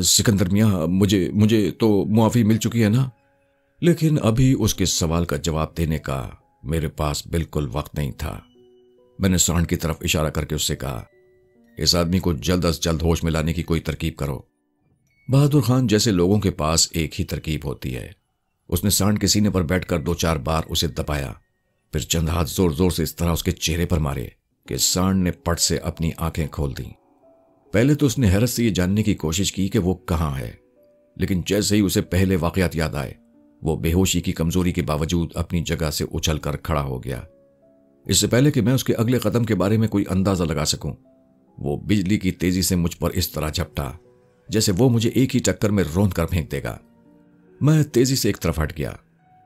سکندر میاں مجھے تو معافی مل چکی ہے نا؟ لیکن ابھی اس کے سوال کا جواب دینے کا میرے پاس بالکل وقت نہیں تھا۔ میں نے سانڈ کی طرف اشارہ کر کے اس سے کہا، اس آدمی کو جلد از جلد ہوش میں لانے کی کوئی ترکیب کرو۔ بہادر خان جیسے لوگوں کے پاس ایک ہی ترکیب ہوتی ہے۔ اس نے سانڈ کے سینے پر بیٹھ کر 2-4 بار اسے دبایا، پھر چند ہاتھ زور زور سے اس طرح اس کے چہرے پر مارے کہ سانڈ نے پٹ سے اپنی آنکھیں کھول دیں۔ پہلے تو اس نے حیرت سے یہ جاننے کی کوشش کی کہ وہ کہاں ہے، لیکن جیسے ہی اسے پہلے واقعات یاد آئے، وہ بے ہوشی کی کمزوری کے باوجود اپنی جگہ سے اچھل کر کھڑا ہو گیا۔ اس سے پہلے کہ میں اس کے اگلے قدم کے بارے میں کوئی اندازہ لگا سکوں، وہ بجلی کی تیزی سے مجھ پر اس طرح جھپٹا جیسے وہ مجھے ایک ہی چکر میں روند کر پھینک دے گا۔ میں تیزی سے ایک طرف ہٹ گیا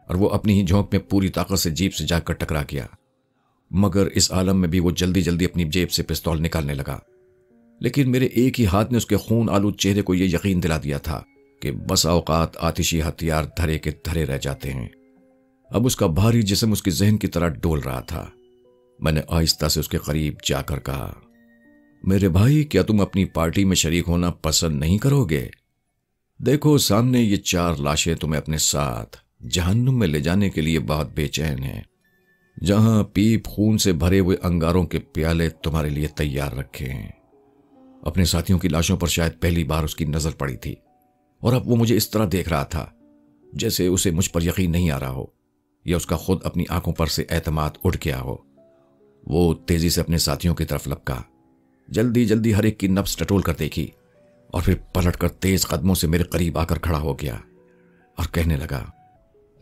اور وہ اپنی ہی جھونک میں پوری طاقت سے جیپ سے جا کر ٹکرا گیا، مگر اس عالم میں بھی وہ جلدی جلدی اپنی جیب سے پستول نکالنے لگا۔ لیکن میرے ایک ہی ہاتھ نے اس کے خون آلود چہرے کو یہ یقین دلا دیا تھا کہ بسا اوقات آتشی ہتھیار دھرے کے دھرے رہ جاتے ہیں۔ اب اس کا بھاری جسم اس کے ذہن کی طرح ڈول رہا تھا۔ میں نے آہستہ سے اس کے قریب جا کر کہا، میرے بھائی کیا تم اپنی پارٹی میں شریک ہونا پسند نہیں کرو گے؟ دیکھو سامنے یہ 4 لاشیں تمہیں اپنے ساتھ جہنم میں لے جانے کے لیے بہت بے چین ہیں، جہاں پیپ خون سے بھرے ہوئے انگاروں کے پیالے تمہارے لیے تیار رکھے ہیں۔ اپنے ساتھیوں کی لاشوں پر شاید پہلی بار اس کی نظر پڑی تھی، اور اب وہ مجھے اس طرح دیکھ رہا تھا جیسے اسے مجھ پر یقین نہیں آ رہا ہو، یا اس کا خود اپنی آنکھوں پر سے اعتماد اٹھ گیا ہو۔ وہ تیزی سے اپنے ساتھیوں کی طرف لپکا، جلدی جلدی ہر ایک کی نبض ٹٹول کر دیکھی، اور پھر پلٹ کر تیز قدموں سے میرے قریب آ کر کھڑا ہو گیا اور کہنے لگا،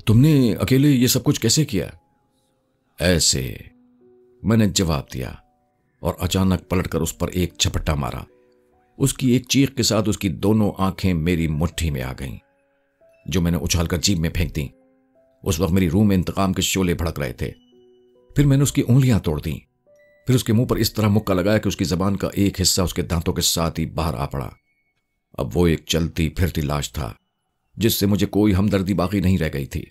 تم نے اکیلے یہ سب کچھ کیسے کیا؟ ایسے، میں نے جواب دیا، اور اچانک پلٹ کر اس پر ایک جھپٹا مارا۔ اس کی ایک چیخ کے ساتھ اس کی دونوں آنکھیں میری مٹھی میں آ گئیں، جو میں نے اچھال کر جیب میں پھینک دیں۔ اس وقت میری روح میں انتقام کے شعلے بھڑک رہے تھے۔ پھر میں نے اس کی انگلیاں توڑ دیں، پھر اس کے منہ پر اس طرح مکہ لگایا کہ اس کی زبان کا ایک حصہ اس کے دانتوں کے ساتھ ہی باہر آ پڑا۔ اب وہ ایک چلتی پھرتی لاش تھا جس سے مجھے کوئی ہمدردی باقی نہیں رہ گئی تھی۔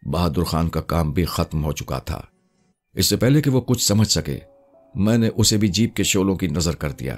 بہادر خان کا کام بھی ختم ہو چکا تھا۔ اس سے پہلے کہ وہ کچھ سمجھ سکے، میں نے اسے بھی جیپ کے شعلوں کی نظر کر دیا۔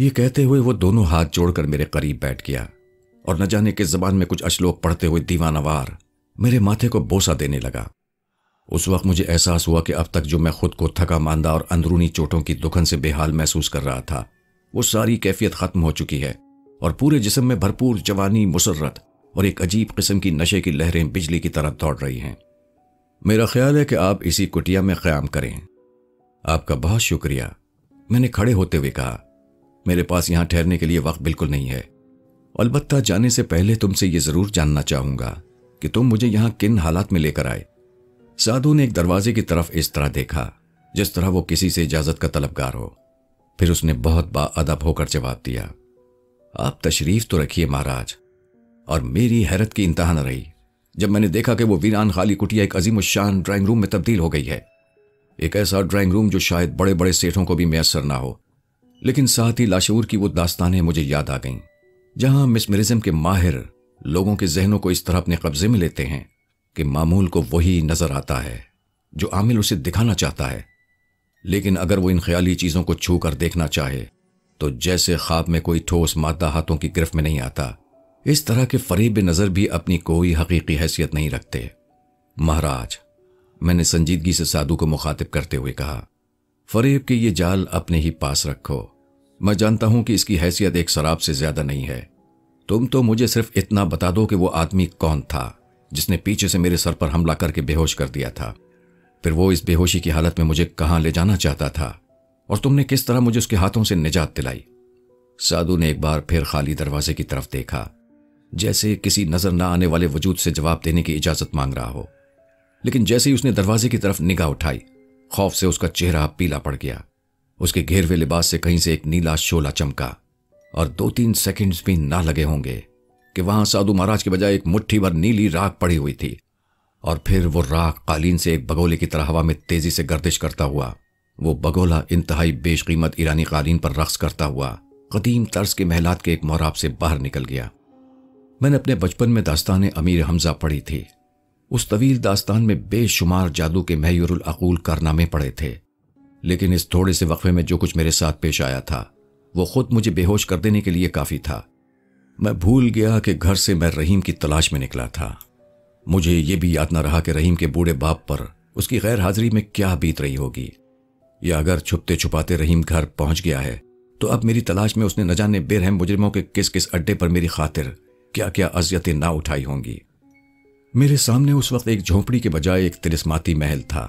یہ کہتے ہوئے وہ دونوں ہاتھ جوڑ کر میرے قریب بیٹھ گیا اور نہ جانے کس زبان میں کچھ اشلوک پڑھتے ہوئے دیوانہ وار میرے ماتھے کو بوسہ دینے لگا۔ اس وقت مجھے احساس ہوا کہ اب تک جو میں خود کو تھکا ماندہ اور اندرونی چوٹوں کی دکھن سے بے حال محسوس کر رہا تھا، وہ ساری کیفیت ختم ہو چکی ہے اور پورے جسم میں بھرپور جوانی، مسرت اور ایک عجیب قسم کی نشے کی لہریں بجلی کی طرح دوڑ رہی ہیں۔ میرا خیال ہے کہ آپ اسی کٹیا میں قیام کریں۔ آپ کا بہت شکریہ، میں نے کھڑے ہوتے ہوئے کہا۔ میرے پاس یہاں ٹھہرنے کے لیے وقت بالکل نہیں ہے، البتہ جانے سے پہلے تم سے یہ ضرور جاننا چاہوں گا کہ تم مجھے یہاں کن حالات میں لے کر آئے۔ سادھو نے ایک دروازے کی طرف اس طرح دیکھا جس طرح وہ کسی سے اجازت کا طلبگار ہو، پھر اس نے بہت با ادب ہو کر جواب دیا، آپ تشریف تو رکھیے مہاراج۔ اور میری حیرت کی انتہا نہ رہی جب میں نے دیکھا کہ وہ ویران خالی کٹیا ایک عظیم الشان ڈرائنگ روم میں تبدیل ہو گئی ہے، ایک ایسا ڈرائنگ روم جو شاید بڑے بڑے سیٹھوں کو بھی میسر نہ ہو۔ لیکن ساتھ ہی لاشعور کی وہ داستانیں مجھے یاد آ گئیں جہاں مسمرزم کے ماہر لوگوں کے ذہنوں کو اس طرح اپنے قبضے میں لیتے ہیں کہ معمول کو وہی نظر آتا ہے جو عامل اسے دکھانا چاہتا ہے، لیکن اگر وہ ان خیالی چیزوں کو چھو کر دیکھنا چاہے تو جیسے خواب میں کوئی ٹھوس مادہ ہاتھوں کی گرفت میں نہیں آتا، اس طرح کے فریب نظر بھی اپنی کوئی حقیقی حیثیت نہیں رکھتے۔ مہاراج، میں نے سنجیدگی سے سادھو کو مخاطب کرتے ہوئے کہا، فریب کے یہ جال اپنے ہی پاس رکھو، میں جانتا ہوں کہ اس کی حیثیت ایک شراب سے زیادہ نہیں ہے۔ تم تو مجھے صرف اتنا بتا دو کہ وہ آدمی کون تھا جس نے پیچھے سے میرے سر پر حملہ کر کے بے ہوش کر دیا تھا، پھر وہ اس بے ہوشی کی حالت میں مجھے کہاں لے جانا چاہتا تھا، اور تم نے کس طرح مجھے اس کے ہاتھوں سے نجات دلائی۔ سادھو نے ایک بار پھر خالی دروازے کی طرف دیکھا، جیسے کسی نظر نہ آنے والے وجود سے جواب دینے کی اجازت مانگ رہا ہو، لیکن جیسے ہی اس نے دروازے کی طرف نگاہ اٹھائی، خوف سے اس کا چہرہ پیلا پڑ گیا۔ اس کے گھیروے لباس سے کہیں سے ایک نیلا شعلہ چمکا، اور 2-3 سیکنڈز بھی نہ لگے ہوں گے کہ وہاں سادھو مہاراج کے بجائے ایک مٹھی بھر نیلی راکھ پڑی ہوئی تھی، اور پھر وہ راکھ قالین سے ایک بگولے کی طرح ہوا میں تیزی سے گردش کرتا ہوا، وہ بگولا انتہائی بیش قیمت ایرانی قالین پر رقص کرتا ہوا قدیم طرز کے محلات کے ایک محراب سے باہر نکل گیا۔ میں نے اپنے بچپن میں داستان امیر حمزہ پڑھی تھی۔ اس طویل داستان میں بے شمار جادو کے محیر العقول کارنامے پڑے تھے، لیکن اس تھوڑے سے وقفے میں جو کچھ میرے ساتھ پیش آیا تھا وہ خود مجھے بے ہوش کر دینے کے لیے کافی تھا۔ میں بھول گیا کہ گھر سے میں رحیم کی تلاش میں نکلا تھا۔ مجھے یہ بھی یاد نہ رہا کہ رحیم کے بوڑھے باپ پر اس کی غیر حاضری میں کیا بیت رہی ہوگی، یا اگر چھپتے چھپاتے رحیم گھر پہنچ گیا ہے تو اب میری تلاش میں اس نے نہ جانے بے رحم مجرموں کے کس کس اڈے پر میری خاطر کیا کیا اذیتیں نہ اٹھائی ہوں گی۔ میرے سامنے اس وقت ایک جھونپڑی کے بجائے ایک طلسماتی محل تھا۔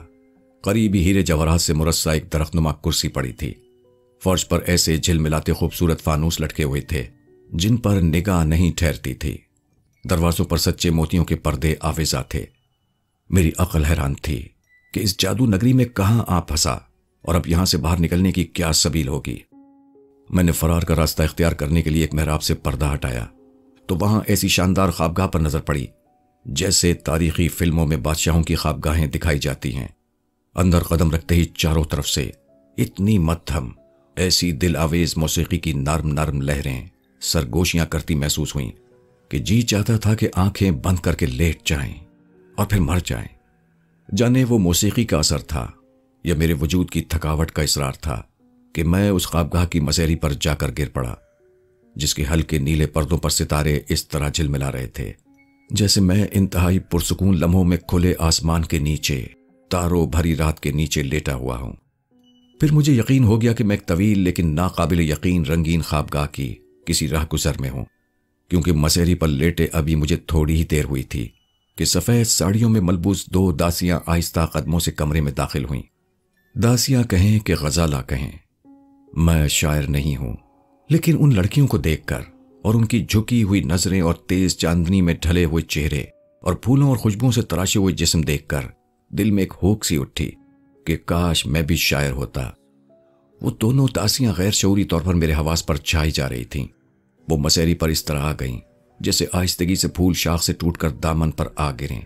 قریبی ہیرے جواہرات سے مرصع ایک درخت نما کرسی پڑی تھی، فرش پر ایسے جھل ملاتے خوبصورت فانوس لٹکے ہوئے تھے جن پر نگاہ نہیں ٹھہرتی تھی، دروازوں پر سچے موتیوں کے پردے آویزاں تھے۔ میری عقل حیران تھی کہ اس جادو نگری میں کہاں آ پھنسا اور اب یہاں سے باہر نکلنے کی کیا سبیل ہوگی۔ میں نے فرار کا راستہ اختیار کرنے کے لیے ایک محراب سے پردہ ہٹایا تو وہاں ایسی شاندار خوابگاہ پر نظر پڑی جیسے تاریخی فلموں میں بادشاہوں کی خوابگاہیں دکھائی جاتی ہیں۔ اندر قدم رکھتے ہی چاروں طرف سے اتنی مدھم، ایسی دل آویز موسیقی کی نرم نرم لہریں سرگوشیاں کرتی محسوس ہوئیں کہ جی چاہتا تھا کہ آنکھیں بند کر کے لیٹ جائیں اور پھر مر جائیں۔ جانے وہ موسیقی کا اثر تھا یا میرے وجود کی تھکاوٹ کا اصرار تھا کہ میں اس خوابگاہ کی مسیری پر جا کر گر پڑا جس کے ہلکے نیلے پردوں پر ستارے اس طرح جھلملا رہے تھے جیسے میں انتہائی پرسکون لمحوں میں کھلے آسمان کے نیچے تاروں بھری رات کے نیچے لیٹا ہوا ہوں۔ پھر مجھے یقین ہو گیا کہ میں ایک طویل لیکن ناقابل یقین رنگین خوابگاہ کی کسی راہ گزر میں ہوں، کیونکہ مسیری پر لیٹے ابھی مجھے تھوڑی ہی دیر ہوئی تھی کہ سفید ساڑیوں میں ملبوس 2 داسیاں آہستہ قدموں سے کمرے میں داخل ہوئیں۔ داسیاں کہیں کہ غزالہ کہیں، میں شاعر نہیں ہوں، لیکن ان لڑکیوں کو دیکھ کر اور ان کی جھکی ہوئی نظریں اور تیز چاندنی میں ڈھلے ہوئے چہرے اور پھولوں اور خوشبوؤں سے تراشے ہوئے جسم دیکھ کر دل میں ایک ہوک سی اٹھی کہ کاش میں بھی شاعر ہوتا۔ وہ دونوں داسیاں غیر شعوری طور پر میرے حواس پر چھائی جا رہی تھیں۔ وہ مسیری پر اس طرح آ گئیں جیسے آہستگی سے پھول شاخ سے ٹوٹ کر دامن پر آ گریں۔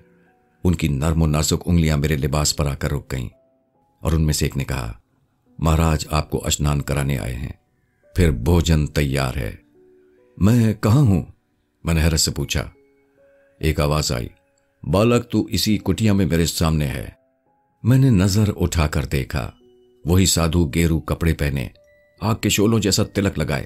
ان کی نرم و نازک انگلیاں میرے لباس پر آ کر رک گئیں اور ان میں سے ایک نے کہا، مہاراج آپ کو اشنان کرانے آئے ہیں، پھر بھوجن تیار ہے۔ میں کہاں ہوں؟ میں نے حیرت سے پوچھا۔ ایک آواز آئی، بالک تو اسی کٹیا میں میرے سامنے ہے۔ میں نے نظر اٹھا کر دیکھا، وہی سادھو گیرو کپڑے پہنے، آگ کے شعلوں جیسا تلک لگائے،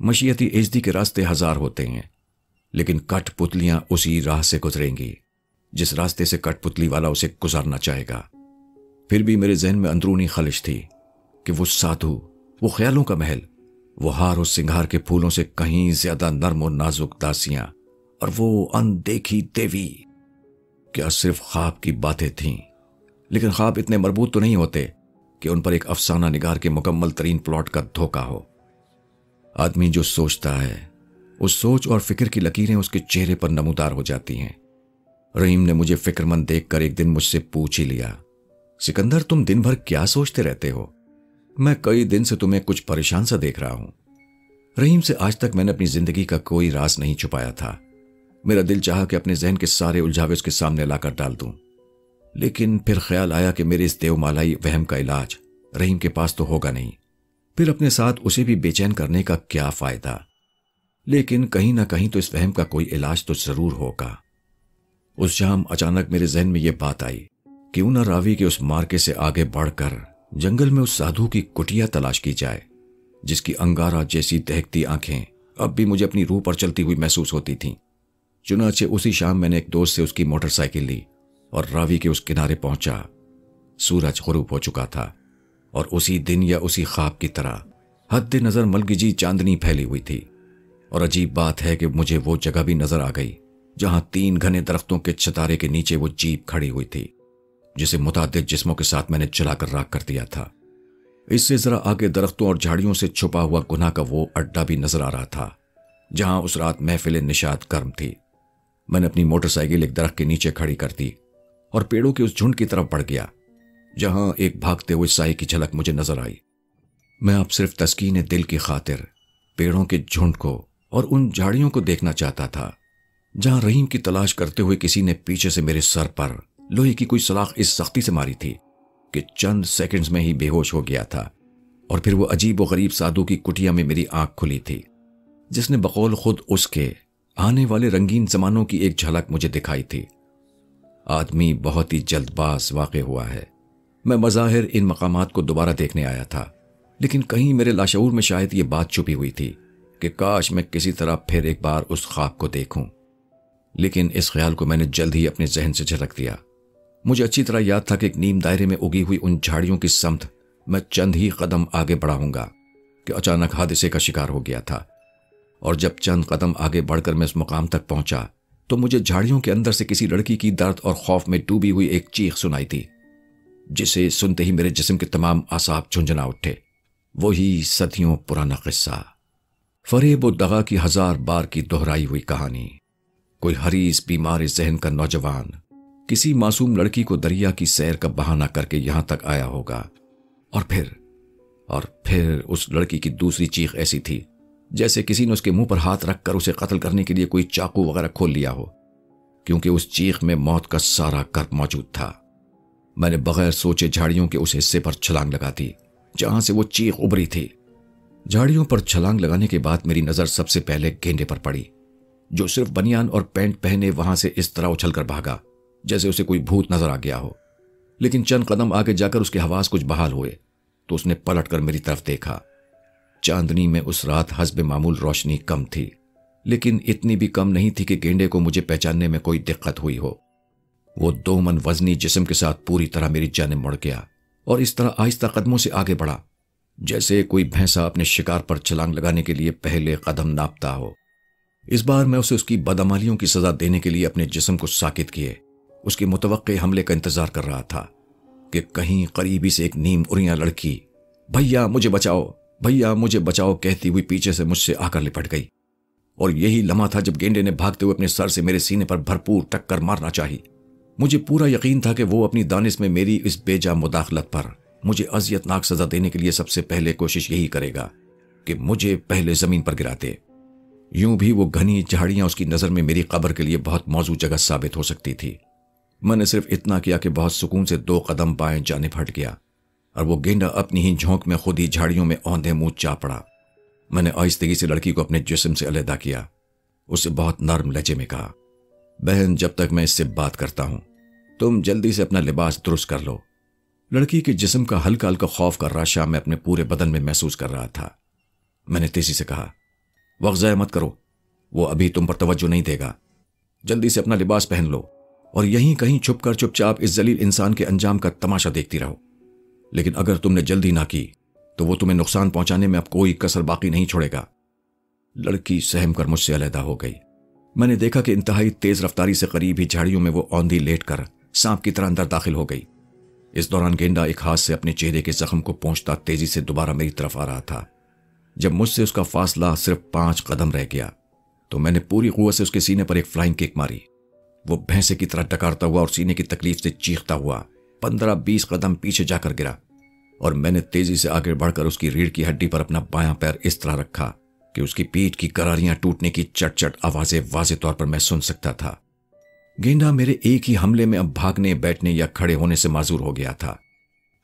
مشیتی ایزدی کے راستے ہزار ہوتے ہیں، لیکن کٹ پتلیاں اسی راہ سے گزریں گی جس راستے سے کٹ پتلی والا اسے گزارنا چاہے گا۔ پھر بھی میرے ذہن میں اندرونی خلش تھی کہ وہ سادھو، وہ خیالوں کا محل، وہ ہار و سنگھار کے پھولوں سے کہیں زیادہ نرم و نازک داسیاں، اور وہ اندیکھی دیوی، کیا صرف خواب کی باتیں تھیں؟ لیکن خواب اتنے مربوط تو نہیں ہوتے کہ ان پر ایک افسانہ نگار کے مکمل ترین پلاٹ کا دھوکہ ہو۔ آدمی جو سوچتا ہے، اس سوچ اور فکر کی لکیریں اس کے چہرے پر نمودار ہو جاتی ہیں۔ رحیم نے مجھے فکر مند دیکھ کر ایک دن مجھ سے پوچھ ہی لیا، سکندر تم دن بھر کیا سوچتے رہتے ہو؟ میں کئی دن سے تمہیں کچھ پریشان سا دیکھ رہا ہوں۔ رحیم سے آج تک میں نے اپنی زندگی کا کوئی راز نہیں چھپایا تھا۔ میرا دل چاہا کہ اپنے ذہن کے سارے الجھاوے اس کے سامنے لا کر ڈال دوں، لیکن پھر خیال آیا کہ میرے اس دیو مالائی وہم کا علاج رحیم کے پاس تو ہوگا نہیں، پھر اپنے ساتھ اسے بھی بے چین کرنے کا کیا فائدہ؟ لیکن کہیں نہ کہیں تو اس وہم کا کوئی علاج تو ضرور ہوگا۔ اس شام اچانک میرے ذہن میں یہ بات آئی، کیوں نہ راوی کے اس مارکے سے آگے بڑھ کر جنگل میں اس سادھو کی کٹیا تلاش کی جائے جس کی انگارہ جیسی دہکتی آنکھیں اب بھی مجھے اپنی روح پر چلتی ہوئی محسوس ہوتی تھیں۔ چنانچہ اسی شام میں نے ایک دوست سے اس کی موٹر سائیکل لی اور راوی کے اس کنارے پہنچا۔ سورج غروب ہو چکا تھا اور اسی دن یا اسی خواب کی طرح حد نظر ملگجی چاندنی پھیلی ہوئی تھی، اور عجیب بات ہے کہ مجھے وہ جگہ بھی نظر آ گئی جہاں 3 گھنے درختوں کے چھتارے کے نیچے وہ جیپ کھڑی ہوئی تھی جسے متعدد جسموں کے ساتھ میں نے چلا کر راکھ کر دیا تھا۔ اس سے ذرا آگے درختوں اور جھاڑیوں سے چھپا ہوا گناہ کا وہ اڈا بھی نظر آ رہا تھا جہاں اس رات محفل نشاط گرم تھی۔ میں نے اپنی موٹر سائیکل ایک درخت کے نیچے کھڑی کر دی اور پیڑوں کے اس جھنڈ کی طرف بڑھ گیا جہاں ایک بھاگتے ہوئے سائے کی جھلک مجھے نظر آئی۔ میں اب صرف تسکین دل کی خاطر پیڑوں کے جھنڈ کو اور ان جھاڑیوں کو دیکھنا چاہتا تھا جہاں رحیم کی تلاش کرتے ہوئے کسی نے پیچھے سے میرے سر پر لوہے کی کوئی سلاخ اس سختی سے ماری تھی کہ چند سیکنڈز میں ہی بے ہوش ہو گیا تھا، اور پھر وہ عجیب و غریب سادھو کی کٹیا میں میری آنکھ کھلی تھی جس نے بقول خود اس کے آنے والے رنگین زمانوں کی ایک جھلک مجھے دکھائی تھی۔ آدمی بہت ہی جلد باز واقع ہوا ہے۔ میں بظاہر ان مقامات کو دوبارہ دیکھنے آیا تھا، لیکن کہیں میرے لاشعور میں شاید یہ بات چھپی ہوئی تھی کہ کاش میں کسی طرح پھر ایک بار اس خواب کو دیکھوں، لیکن اس خیال کو میں نے جلد ہی اپنے ذہن سے جھٹک دیا۔ مجھے اچھی طرح یاد تھا کہ ایک نیم دائرے میں اگی ہوئی ان جھاڑیوں کی سمت میں چند ہی قدم آگے بڑھا ہوں گا کہ اچانک حادثے کا شکار ہو گیا تھا، اور جب چند قدم آگے بڑھ کر میں اس مقام تک پہنچا تو مجھے جھاڑیوں کے اندر سے کسی لڑکی کی درد اور خوف میں ڈوبی ہوئی ایک چیخ سنائی تھی جسے سنتے ہی میرے جسم کے تمام اعصاب جھنجھنا اٹھے۔ وہی صدیوں پرانا قصہ، فریب و دغا کی 1000 بار کی دہرائی ہوئی کہانی۔ کوئی حریص بیمار ذہن کا نوجوان کسی معصوم لڑکی کو دریا کی سیر کا بہانہ کر کے یہاں تک آیا ہوگا، اور پھر اس لڑکی کی دوسری چیخ ایسی تھی جیسے کسی نے اس کے منہ پر ہاتھ رکھ کر اسے قتل کرنے کے لیے کوئی چاقو وغیرہ کھول لیا ہو، کیونکہ اس چیخ میں موت کا سارا کرب موجود تھا۔ میں نے بغیر سوچے جھاڑیوں کے اس حصے پر چھلانگ لگا دی جہاں سے وہ چیخ ابھری تھی۔ جھاڑیوں پر چھلانگ لگانے کے بعد میری نظر سب سے پہلے گینڈے پر پڑی جو صرف بنیان اور پینٹ پہنے وہاں سے اس طرح اچھل کر بھاگا جیسے اسے کوئی بھوت نظر آ گیا ہو، لیکن چند قدم آگے جا کر اس کے حواس کچھ بحال ہوئے تو اس نے پلٹ کر میری طرف دیکھا۔ چاندنی میں اس رات حسب معمول روشنی کم تھی، لیکن اتنی بھی کم نہیں تھی کہ گینڈے کو مجھے پہچاننے میں کوئی دقت ہوئی ہو۔ وہ 2 من وزنی جسم کے ساتھ پوری طرح میری جانب مڑ گیا اور اس طرح آہستہ قدموں سے آگے بڑھا جیسے کوئی بھینسا اپنے شکار پر چھلانگ لگانے کے لیے پہلے قدم ناپتا ہو۔ اس بار میں اسے اس کی بدعمالیوں کی سزا دینے کے لیے اپنے جسم کو ساکت کیے اس کے متوقع حملے کا انتظار کر رہا تھا کہ کہیں قریبی سے ایک نیم اریاں لڑکی بھیا مجھے بچاؤ، بھیا مجھے بچاؤ کہتی ہوئی پیچھے سے مجھ سے آ کر لپٹ گئی، اور یہی لمحہ تھا جب گینڈے نے بھاگتے ہوئے اپنے سر سے میرے سینے پر بھرپور ٹکر مارنا چاہی۔ مجھے پورا یقین تھا کہ وہ اپنی دانش میں میری اس بے جا مداخلت پر مجھے اذیت ناک سزا دینے کے لیے سب سے پہلے کوشش یہی کرے گا کہ مجھے پہلے زمین پر گرا دے۔ یوں بھی وہ گھنی جھاڑیاں اس کی نظر میں میری قبر کے لیے بہت موزوں جگہ ثابت ہو سکتی تھی۔ میں نے صرف اتنا کیا کہ بہت سکون سے 2 قدم بائیں جانب ہٹ گیا، اور وہ گینڈا اپنی ہی جھونک میں خود ہی جھاڑیوں میں اوندھے منہ جا پڑا۔ میں نے آہستگی سے لڑکی کو اپنے جسم سے علیحدہ کیا، اسے بہت نرم لہجے میں کہا، بہن جب تک میں اس سے بات کرتا ہوں تم جلدی سے اپنا لباس درست کر لو۔ لڑکی کے جسم کا ہلکا ہلکا خوف کا راشا میں اپنے پورے بدن میں محسوس کر رہا تھا۔ میں نے تیزی سے کہا، وقت ضائع مت کرو، وہ ابھی تم پر توجہ نہیں دے گا۔ جلدی سے اپنا لباس پہن لو اور یہیں کہیں چھپ کر چپ چاپ اس ذلیل انسان کے انجام کا تماشا دیکھتی رہو۔ لیکن اگر تم نے جلدی نہ کی تو وہ تمہیں نقصان پہنچانے میں اب کوئی کسر باقی نہیں چھوڑے گا۔ لڑکی سہم کر مجھ سے علیحدہ ہو گئی۔ میں نے دیکھا کہ انتہائی تیز رفتاری سے قریب ہی جھاڑیوں میں وہ اوندھی لیٹ کر سانپ کی طرح اندر داخل ہو گئی۔ اس دوران گینڈا ایک ہاتھ سے اپنے چہرے کے زخم کو پونچھتا تیزی سے دوبارہ میری طرف آ رہا تھا۔ جب مجھ سے اس کا فاصلہ صرف 5 قدم رہ گیا تو میں نے پوری قوت سے اس کے سینے پر ایک فلائنگ کک ماری۔ وہ بھینسے کی طرح ڈکارتا ہوا اور سینے کی تکلیف سے چیختا ہوا 15-20 قدم پیچھے جا کر گرا، اور میں نے تیزی سے آگے بڑھ کر اس کی ریڑھ کی ہڈی پر اپنا بایاں پیر اس طرح رکھا کہ اس کی پیٹھ کی کراریاں ٹوٹنے کی چٹ چٹ آوازیں واضح طور پر میں سن سکتا تھا۔ گینڈا میرے ایک ہی حملے میں اب بھاگنے، بیٹھنے یا کھڑے ہونے سے معذور ہو گیا تھا،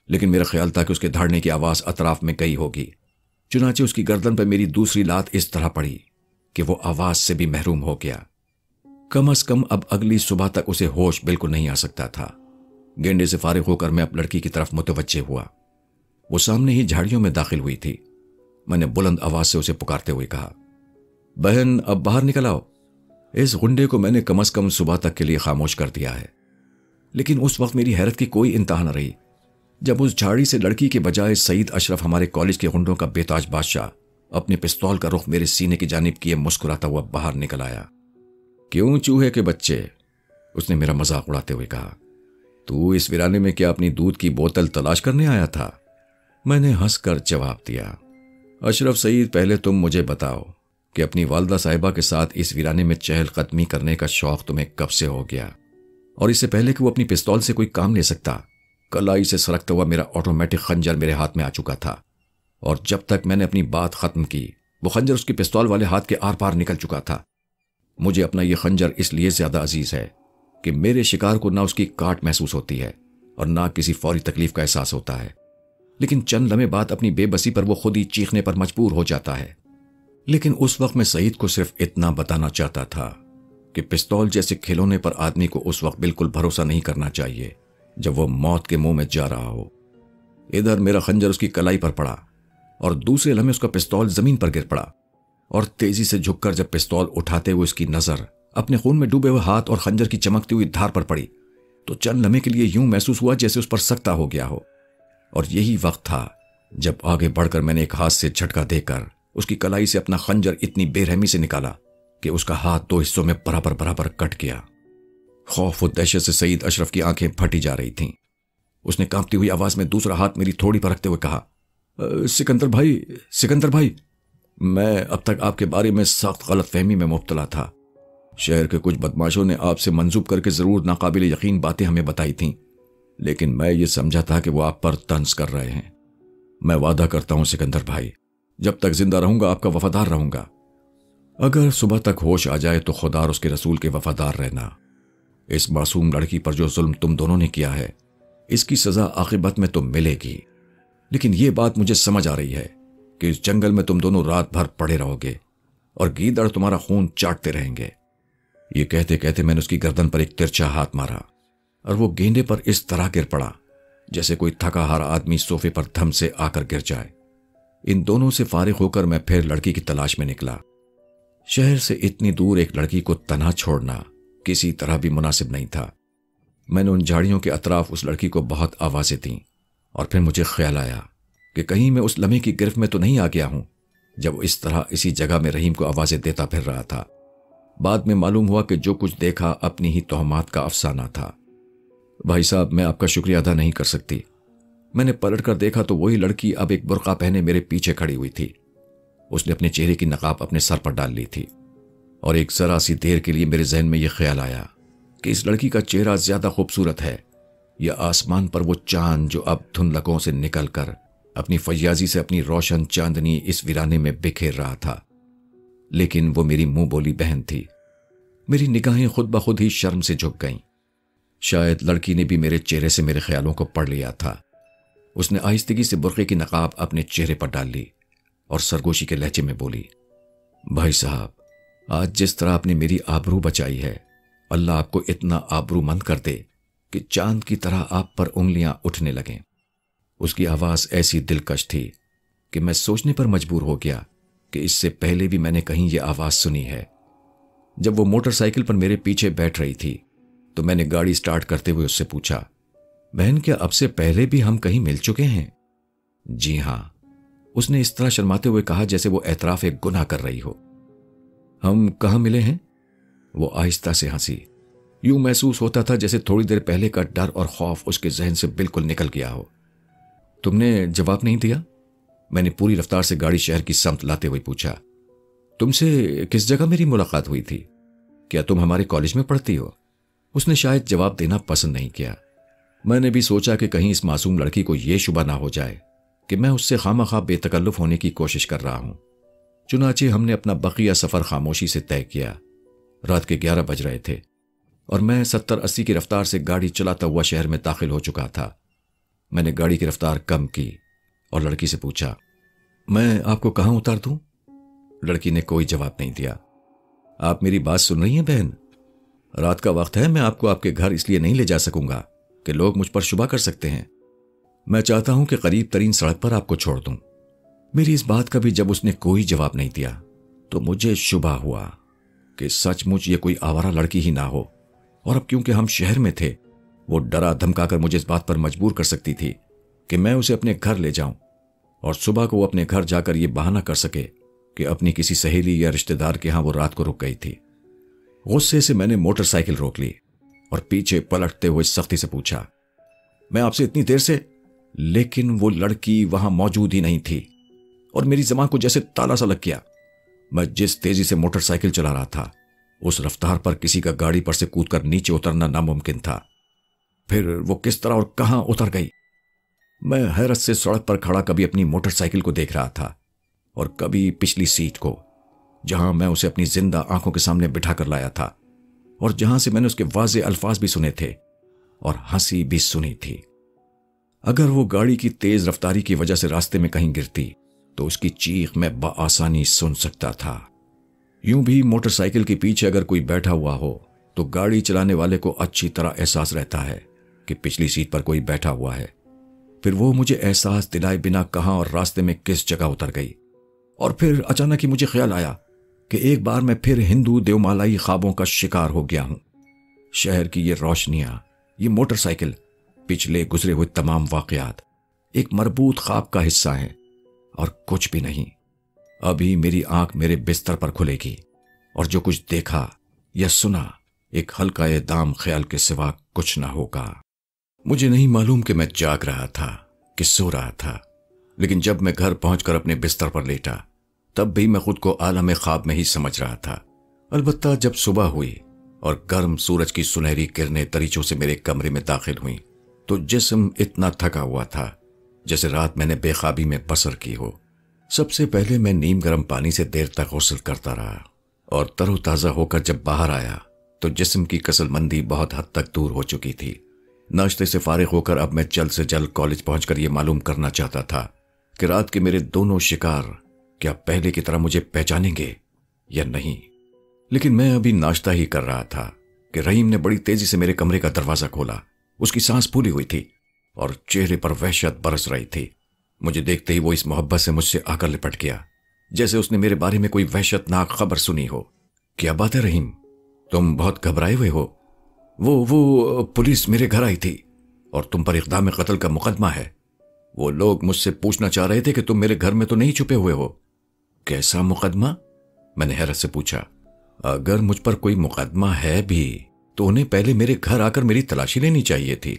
لیکن میرا خیال تھا کہ اس کے دھاڑنے کی آواز اطراف میں گئی ہوگی۔ چنانچہ اس کی گردن پر میری دوسری لات اس طرح پڑی کہ وہ آواز سے بھی محروم ہو گیا۔ کم از کم اب اگلی صبح تک اسے ہوش بالکل نہیں آ سکتا تھا۔ گینڈے سے فارغ ہو کر میں اب لڑکی کی طرف متوجہ ہوا۔ وہ سامنے ہی جھاڑیوں میں داخل ہوئی تھی۔ میں نے بلند آواز سے اسے پکارتے ہوئے کہا، بہن اب باہر نکل آؤ۔ اس غنڈے کو میں نے کم از کم صبح تک کے لیے خاموش کر دیا ہے۔ لیکن اس وقت میری حیرت کی کوئی انتہا نہ رہی جب اس جھاڑی سے لڑکی کے بجائے سعید اشرف، ہمارے کالج کے غنڈوں کا بے تاج بادشاہ، اپنے پستول کا رخ میرے سینے کی جانب کیے مسکراتا ہوا باہر نکل آیا۔ کیوں چوہے کے بچے، اس نے میرا مذاق اڑاتے ہوئے کہا، تو اس ویرانے میں کیا اپنی دودھ کی بوتل تلاش کرنے آیا تھا؟ میں نے ہنس کر جواب دیا، اشرف سعید، پہلے تم مجھے بتاؤ کہ اپنی والدہ صاحبہ کے ساتھ اس ویرانے میں چہل قدمی کرنے کا شوق تمہیں کب سے ہو گیا؟ اور اس سے پہلے کہ وہ اپنی پستول سے کوئی کام لے سکتا، کلائی سے سرکتا ہوا میرا آٹومیٹک خنجر میرے ہاتھ میں آ چکا تھا، اور جب تک میں نے اپنی بات ختم کی وہ خنجر اس کی پستول والے ہاتھ کے آر پار نکل چکا تھا۔ مجھے اپنا یہ خنجر اس لیے زیادہ عزیز ہے کہ میرے شکار کو نہ اس کی کاٹ محسوس ہوتی ہے اور نہ کسی فوری تکلیف کا احساس ہوتا ہے، لیکن چند لمحے بعد اپنی بے بسی پر وہ خود ہی چیخنے پر مجبور ہو جاتا ہے۔ لیکن اس وقت میں سعید کو صرف اتنا بتانا چاہتا تھا کہ پستول جیسے کھلونے پر آدمی کو اس وقت بالکل بھروسہ نہیں کرنا چاہیے جب وہ موت کے منہ میں جا رہا ہو۔ ادھر میرا خنجر اس کی کلائی پر پڑا اور دوسرے لمحے اس کا پستول زمین پر گر پڑا، اور تیزی سے جھک کر جب پستول اٹھاتے ہوئے اس کی نظر اپنے خون میں ڈوبے ہوئے ہاتھ اور خنجر کی چمکتی ہوئی دھار پر پڑی تو چند لمحے کے لیے یوں محسوس ہوا جیسے اس پر سکتہ ہو گیا ہو۔ اور یہی وقت تھا جب آگے بڑھ کر میں نے ایک ہاتھ سے جھٹکا دے کر اس کی کلائی سے اپنا خنجر اتنی بے رحمی سے نکالا کہ اس کا ہاتھ 2 حصوں میں برابر برابر کٹ گیا۔ خوف و دہشت سے سعید اشرف کی آنکھیں پھٹی جا رہی تھیں۔ اس نے کانپتی ہوئی آواز میں دوسرا ہاتھ میری تھوڑی پر رکھتے ہوئے کہا، سکندر بھائی، میں اب تک آپ کے بارے میں سخت غلط فہمی میں مبتلا تھا۔ شہر کے کچھ بدماشوں نے آپ سے منسوب کر کے ضرور ناقابل یقین باتیں ہمیں بتائی تھیں، لیکن میں یہ سمجھا تھا کہ وہ آپ پر طنز کر رہے ہیں۔ میں وعدہ کرتا ہوں سکندر بھائی، جب تک زندہ رہوں گا آپ کا وفادار رہوں گا۔ اگر صبح تک ہوش آ جائے تو خدا اور اس کے رسول کے وفادار رہنا۔ اس معصوم لڑکی پر جو ظلم تم دونوں نے کیا ہے اس کی سزا عاقبت میں تو ملے گی، لیکن یہ بات مجھے سمجھ آ رہی ہے کہ اس جنگل میں تم دونوں رات بھر پڑے رہو گے اور گیدڑ تمہارا خون چاٹتے رہیں گے۔ یہ کہتے کہتے میں نے اس کی گردن پر ایک ترچھا ہاتھ مارا اور وہ گینڈے پر اس طرح گر پڑا جیسے کوئی تھکا ہارا آدمی صوفے پر دھم سے آ کر گر جائے۔ ان دونوں سے فارغ ہو کر میں پھر لڑکی کی تلاش میں نکلا۔ شہر سے اتنی دور ایک لڑکی کو تنہا چھوڑنا کسی طرح بھی مناسب نہیں تھا۔ میں نے ان جھاڑیوں کے اطراف اس لڑکی کو بہت آوازیں دیں، اور پھر مجھے خیال آیا کہ کہیں میں اس لمحے کی گرفت میں تو نہیں آ گیا ہوں جب وہ اس طرح اسی جگہ میں رحیم کو آوازیں دیتا پھر رہا تھا۔ بعد میں معلوم ہوا کہ جو کچھ دیکھا اپنی ہی توہمات کا افسانہ تھا۔ بھائی صاحب، میں آپ کا شکریہ ادا نہیں کر سکتی۔ میں نے پلٹ کر دیکھا تو وہی لڑکی اب ایک برقع پہنے میرے پیچھے کھڑی ہوئی تھی۔ اس نے اپنے چہرے کی نقاب اپنے سر پر ڈال لی تھی، اور ایک ذرا سی دیر کے لیے میرے ذہن میں یہ خیال آیا کہ اس لڑکی کا چہرہ زیادہ خوبصورت ہے یا آسمان پر وہ چاند جو اب دھندلکوں سے نکل کر اپنی فیاضی سے اپنی روشن چاندنی اس ویرانے میں بکھیر رہا تھا۔ لیکن وہ میری منہ بولی بہن تھی۔ میری نگاہیں خود بخود ہی شرم سے جھک گئیں۔ شاید لڑکی نے بھی میرے چہرے سے میرے خیالوں کو پڑھ لیا تھا۔ اس نے آہستگی سے برقعے کی نقاب اپنے چہرے پر ڈال لی اور سرگوشی کے لہجے میں بولی، بھائی صاحب، آج جس طرح آپ نے میری آبرو بچائی ہے، اللہ آپ کو اتنا آبرو مند کر دے کہ چاند کی طرح آپ پر انگلیاں اٹھنے لگیں۔ اس کی آواز ایسی دلکش تھی کہ میں سوچنے پر مجبور ہو گیا کہ اس سے پہلے بھی میں نے کہیں یہ آواز سنی ہے۔ جب وہ موٹر سائیکل پر میرے پیچھے بیٹھ رہی تھی تو میں نے گاڑی سٹارٹ کرتے ہوئے اس سے پوچھا، بہن کیا اب سے پہلے بھی ہم کہیں مل چکے ہیں؟ جی ہاں، اس نے اس طرح شرماتے ہوئے کہا جیسے وہ اعتراف ایک گناہ کر رہی ہو۔ ہم کہاں ملے ہیں؟ وہ آہستہ سے ہنسی۔ یوں محسوس ہوتا تھا جیسے تھوڑی دیر پہلے کا ڈر اور خوف اس کے ذہن سے بالکل نکل گیا ہو۔ تم نے جواب نہیں دیا؟ میں نے پوری رفتار سے گاڑی شہر کی سمت لاتے ہوئے پوچھا۔ تم سے کس جگہ میری ملاقات ہوئی تھی؟ کیا تم ہمارے کالج میں پڑھتی ہو؟ اس نے شاید جواب دینا پسند نہیں کیا۔ میں نے بھی سوچا کہ کہیں اس معصوم لڑکی کو یہ شبہ نہ ہو جائے کہ میں اس سے خواہ بے تکلف ہونے کی کوشش کر رہا ہوں۔ چنانچہ ہم نے اپنا بقیہ سفر خاموشی سے طے کیا۔ رات کے 11 بج رہے تھے اور میں 70-80 کی رفتار سے گاڑی چلاتا ہوا شہر میں داخل ہو چکا تھا۔ میں نے گاڑی کی رفتار کم کی اور لڑکی سے پوچھا، میں آپ کو کہاں اتار دوں؟ لڑکی نے کوئی جواب نہیں دیا۔ آپ میری بات سن رہی ہیں بہن؟ رات کا وقت ہے، میں آپ کو آپ کے گھر اس لیے نہیں لے جا سکوں گا کہ لوگ مجھ پر شبہ کر سکتے ہیں۔ میں چاہتا ہوں کہ قریب ترین سڑک پر آپ کو چھوڑ دوں۔ میری اس بات کا بھی جب اس نے کوئی جواب نہیں دیا تو مجھے شبہ ہوا کہ سچ مچ یہ کوئی آوارہ لڑکی ہی نہ ہو، اور اب کیونکہ ہم شہر میں تھے وہ ڈرا دھمکا کر مجھے اس بات پر مجبور کر سکتی تھی کہ میں اسے اپنے گھر لے جاؤں، اور صبح کو وہ اپنے گھر جا کر یہ بہانہ کر سکے کہ اپنی کسی سہیلی یا رشتہ دار کے ہاں وہ رات کو رک گئی تھی۔ غصے سے میں نے موٹر سائیکل روک لی اور پیچھے پلٹتے ہوئے سختی سے پوچھا، میں آپ سے اتنی دیر سے؟ لیکن وہ لڑکی وہاں موجود ہی نہیں تھی اور میری زبان کو جیسے تالا سا لگ گیا۔ میں جس تیزی سے موٹر سائیکل چلا رہا تھا اس رفتار پر کسی کا گاڑی پر سے کود کر نیچے اترنا ناممکن تھا۔ پھر وہ کس طرح اور کہاں اتر گئی؟ میں حیرت سے سڑک پر کھڑا کبھی اپنی موٹر سائیکل کو دیکھ رہا تھا اور کبھی پچھلی سیٹ کو، جہاں میں اسے اپنی زندہ آنکھوں کے سامنے بٹھا کر لایا تھا اور جہاں سے میں نے اس کے واضح الفاظ بھی سنے تھے اور ہنسی بھی سنی تھی۔ اگر وہ گاڑی کی تیز رفتاری کی وجہ سے راستے میں کہیں گرتی تو اس کی چیخ میں بآسانی سن سکتا تھا۔ یوں بھی موٹر سائیکل کے پیچھے اگر کوئی بیٹھا ہوا ہو تو گاڑی چلانے والے کو اچھی طرح احساس رہتا ہے کہ پچھلی سیٹ پر کوئی بیٹھا ہوا ہے۔ پھر وہ مجھے احساس دلائے بنا کہاں اور راستے میں کس جگہ اتر گئی، اور پھر اچانک ہی مجھے خیال آیا کہ ایک بار میں پھر ہندو دیومالائی خوابوں کا شکار ہو گیا ہوں۔ شہر کی یہ روشنیاں، یہ موٹر سائیکل، پچھلے گزرے ہوئے تمام واقعات ایک مربوط خواب کا حصہ ہیں اور کچھ بھی نہیں۔ ابھی میری آنکھ میرے بستر پر کھلے گی اور جو کچھ دیکھا یا سنا ایک ہلکا دام خیال کے سوا کچھ نہ ہوگا۔ مجھے نہیں معلوم کہ میں جاگ رہا تھا کہ سو رہا تھا، لیکن جب میں گھر پہنچ کر اپنے بستر پر لیٹا تب بھی میں خود کو عالم خواب میں ہی سمجھ رہا تھا۔ البتہ جب صبح ہوئی اور گرم سورج کی سنہری کرنیں دریچوں سے میرے کمرے میں داخل ہوئیں تو جسم اتنا تھکا ہوا تھا جیسے رات میں نے بے خوابی میں بسر کی ہو۔ سب سے پہلے میں نیم گرم پانی سے دیر تک غسل کرتا رہا اور تر و تازہ ہو کر جب باہر آیا تو جسم کی کسل مندی بہت حد تک دور ہو چکی تھی۔ ناشتے سے فارغ ہو کر اب میں جلد سے جلد کالج پہنچ کر یہ معلوم کرنا چاہتا تھا کہ رات کے میرے دونوں شکار کیا پہلے کی طرح مجھے پہچانیں گے یا نہیں۔ لیکن میں ابھی ناشتہ ہی کر رہا تھا کہ رحیم نے بڑی تیزی سے میرے کمرے کا دروازہ کھولا۔ اس کی سانس پھولی ہوئی تھی اور چہرے پر وحشت برس رہی تھی۔ مجھے دیکھتے ہی وہ اس محبت سے مجھ سے آ کر لپٹ گیا جیسے اس نے میرے بارے میں کوئی وحشت ناک خبر سنی ہو۔ کیا بات ہے رحیم، تم بہت گھبرائے ہوئے ہو؟ وہ پولیس میرے گھر آئی تھی اور تم پر اقدام قتل کا مقدمہ ہے۔ وہ لوگ مجھ سے پوچھنا چاہ رہے تھے کہ تم میرے گھر میں تو نہیں چھپے ہوئے ہو۔ کیسا مقدمہ؟ میں نے حیرت سے پوچھا۔ اگر مجھ پر کوئی مقدمہ ہے بھی تو انہیں پہلے میرے گھر آ کر میری تلاشی لینی چاہیے تھی۔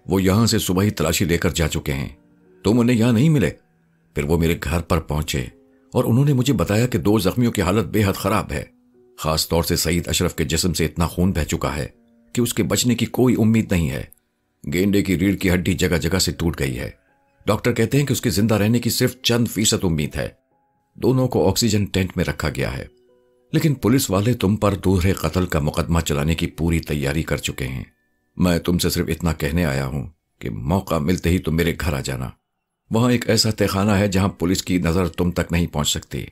وہ یہاں سے صبح ہی تلاشی لے کر جا چکے ہیں، تم انہیں یہاں نہیں ملے۔ پھر وہ میرے گھر پر پہنچے اور انہوں نے مجھے بتایا کہ 2 زخمیوں کی حالت بے حد خراب ہے، خاص طور سے سعید اشرف کے جسم سے اتنا خون بہہ چکا ہے کہ اس کے بچنے کی کوئی امید نہیں ہے۔ گینڈے کی ریڑھ کی ہڈی جگہ جگہ سے ٹوٹ گئی ہے۔ ڈاکٹر کہتے ہیں کہ اس کے زندہ رہنے کی صرف چند فیصد امید ہے۔ دونوں کو آکسیجن ٹینٹ میں رکھا گیا ہے، لیکن پولیس والے تم پر دوہرے قتل کا مقدمہ چلانے کی پوری تیاری کر چکے ہیں۔ میں تم سے صرف اتنا کہنے آیا ہوں کہ موقع ملتے ہی تم میرے گھر آ جانا۔ وہاں ایک ایسا تہخانہ ہے جہاں پولیس کی نظر تم تک نہیں پہنچ سکتی۔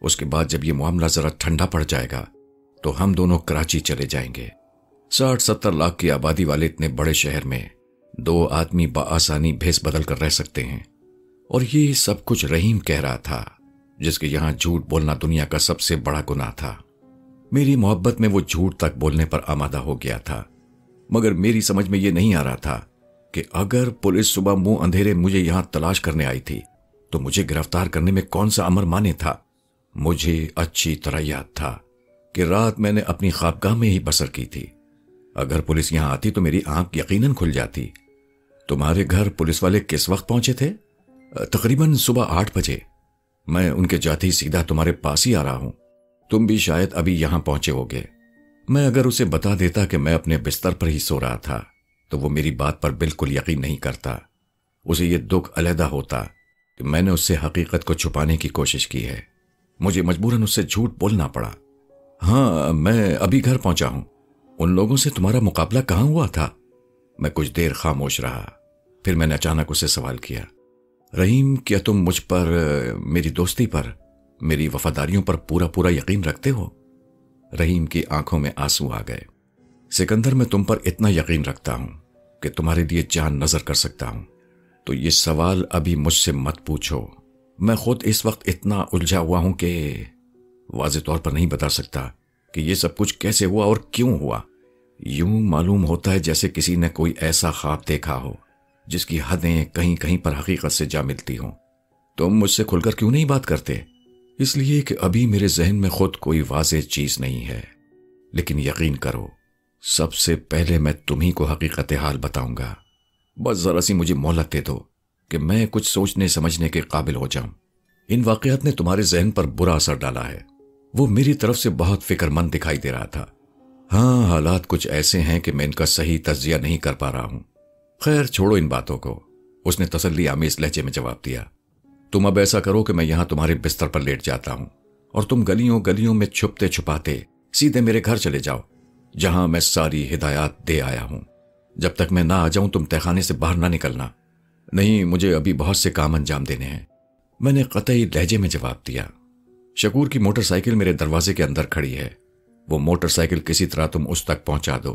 اس کے بعد جب یہ معاملہ ذرا ٹھنڈا پڑ جائے گا تو ہم دونوں کراچی چلے جائیں گے۔ 60-70 لاکھ کی آبادی والے اتنے بڑے شہر میں 2 آدمی بآسانی بھیس بدل کر رہ سکتے ہیں۔ اور یہ سب کچھ رحیم کہہ رہا تھا جس کے یہاں جھوٹ بولنا دنیا کا سب سے بڑا گناہ تھا۔ میری محبت میں وہ جھوٹ تک بولنے پر آمادہ ہو گیا تھا، مگر میری سمجھ میں یہ نہیں آ رہا تھا کہ اگر پولیس صبح منہ اندھیرے مجھے یہاں تلاش کرنے آئی تھی تو مجھے گرفتار کرنے میں کون سا امر مانے تھا۔ مجھے اچھی طرح یاد تھا کہ رات میں نے اپنی خوابگاہ میں ہی بسر کی تھی۔ اگر پولیس یہاں آتی تو میری آنکھ یقیناً کھل جاتی۔ تمہارے گھر پولیس والے کس وقت پہنچے تھے؟ تقریباً صبح 8 بجے۔ میں ان کے جاتے ہی سیدھا تمہارے پاس ہی آ رہا ہوں۔ تم بھی شاید ابھی یہاں پہنچے ہوگے۔ میں اگر اسے بتا دیتا کہ میں اپنے بستر پر ہی سو رہا تھا تو وہ میری بات پر بالکل یقین نہیں کرتا۔ اسے یہ دکھ علیحدہ ہوتا کہ میں نے اس سے حقیقت کو چھپانے کی کوشش کی ہے۔ مجھے مجبوراً اس سے جھوٹ بولنا پڑا۔ ہاں، میں ابھی گھر پہنچا ہوں۔ ان لوگوں سے تمہارا مقابلہ کہاں ہوا تھا؟ میں کچھ دیر خاموش رہا، پھر میں نے اچانک اسے سوال کیا، رحیم، کیا تم مجھ پر، میری دوستی پر، میری وفاداریوں پر پورا یقین رکھتے ہو؟ رحیم کی آنکھوں میں آنسو آ گئے۔ سکندر، میں تم پر اتنا یقین رکھتا ہوں کہ تمہارے لیے جان نظر کر سکتا ہوں، تو یہ سوال ابھی مجھ سے مت پوچھو۔ میں خود اس وقت اتنا الجھا ہوا ہوں کہ واضح طور پر نہیں بتا سکتا کہ یہ سب کچھ کیسے ہوا اور کیوں ہوا۔ یوں معلوم ہوتا ہے جیسے کسی نے کوئی ایسا خواب دیکھا ہو جس کی حدیں کہیں کہیں پر حقیقت سے جا ملتی ہوں۔ تم مجھ سے کھل کر کیوں نہیں بات کرتے؟ اس لیے کہ ابھی میرے ذہن میں خود کوئی واضح چیز نہیں ہے، لیکن یقین کرو، سب سے پہلے میں تمہیں کو حقیقت حال بتاؤں گا۔ بس ذرا سی مجھے مہلت دے دو کہ میں کچھ سوچنے سمجھنے کے قابل ہو جاؤں۔ ان واقعات نے تمہارے ذہن پر برا اثر ڈالا ہے۔ وہ میری طرف سے بہت فکر مند دکھائی دے رہا تھا۔ ہاں، حالات کچھ ایسے ہیں کہ میں ان کا صحیح تجزیہ نہیں کر پا رہا ہوں۔ خیر، چھوڑو ان باتوں کو، اس نے تسلی آمیز لہجے میں جواب دیا۔ تم اب ایسا کرو کہ میں یہاں تمہارے بستر پر لیٹ جاتا ہوں اور تم گلیوں گلیوں میں چھپتے چھپاتے سیدھے میرے گھر چلے جاؤ، جہاں میں ساری ہدایات دے آیا ہوں۔ جب تک میں نہ آ جاؤں تم تہخانے سے باہر نہ نکلنا۔ نہیں، مجھے ابھی بہت سے کام انجام دینے ہیں، میں نے قطعی لہجے میں جواب دیا۔ شکور کی موٹر سائیکل میرے دروازے کے اندر کھڑی ہے، وہ موٹر سائیکل کسی طرح تم اس تک پہنچا دو۔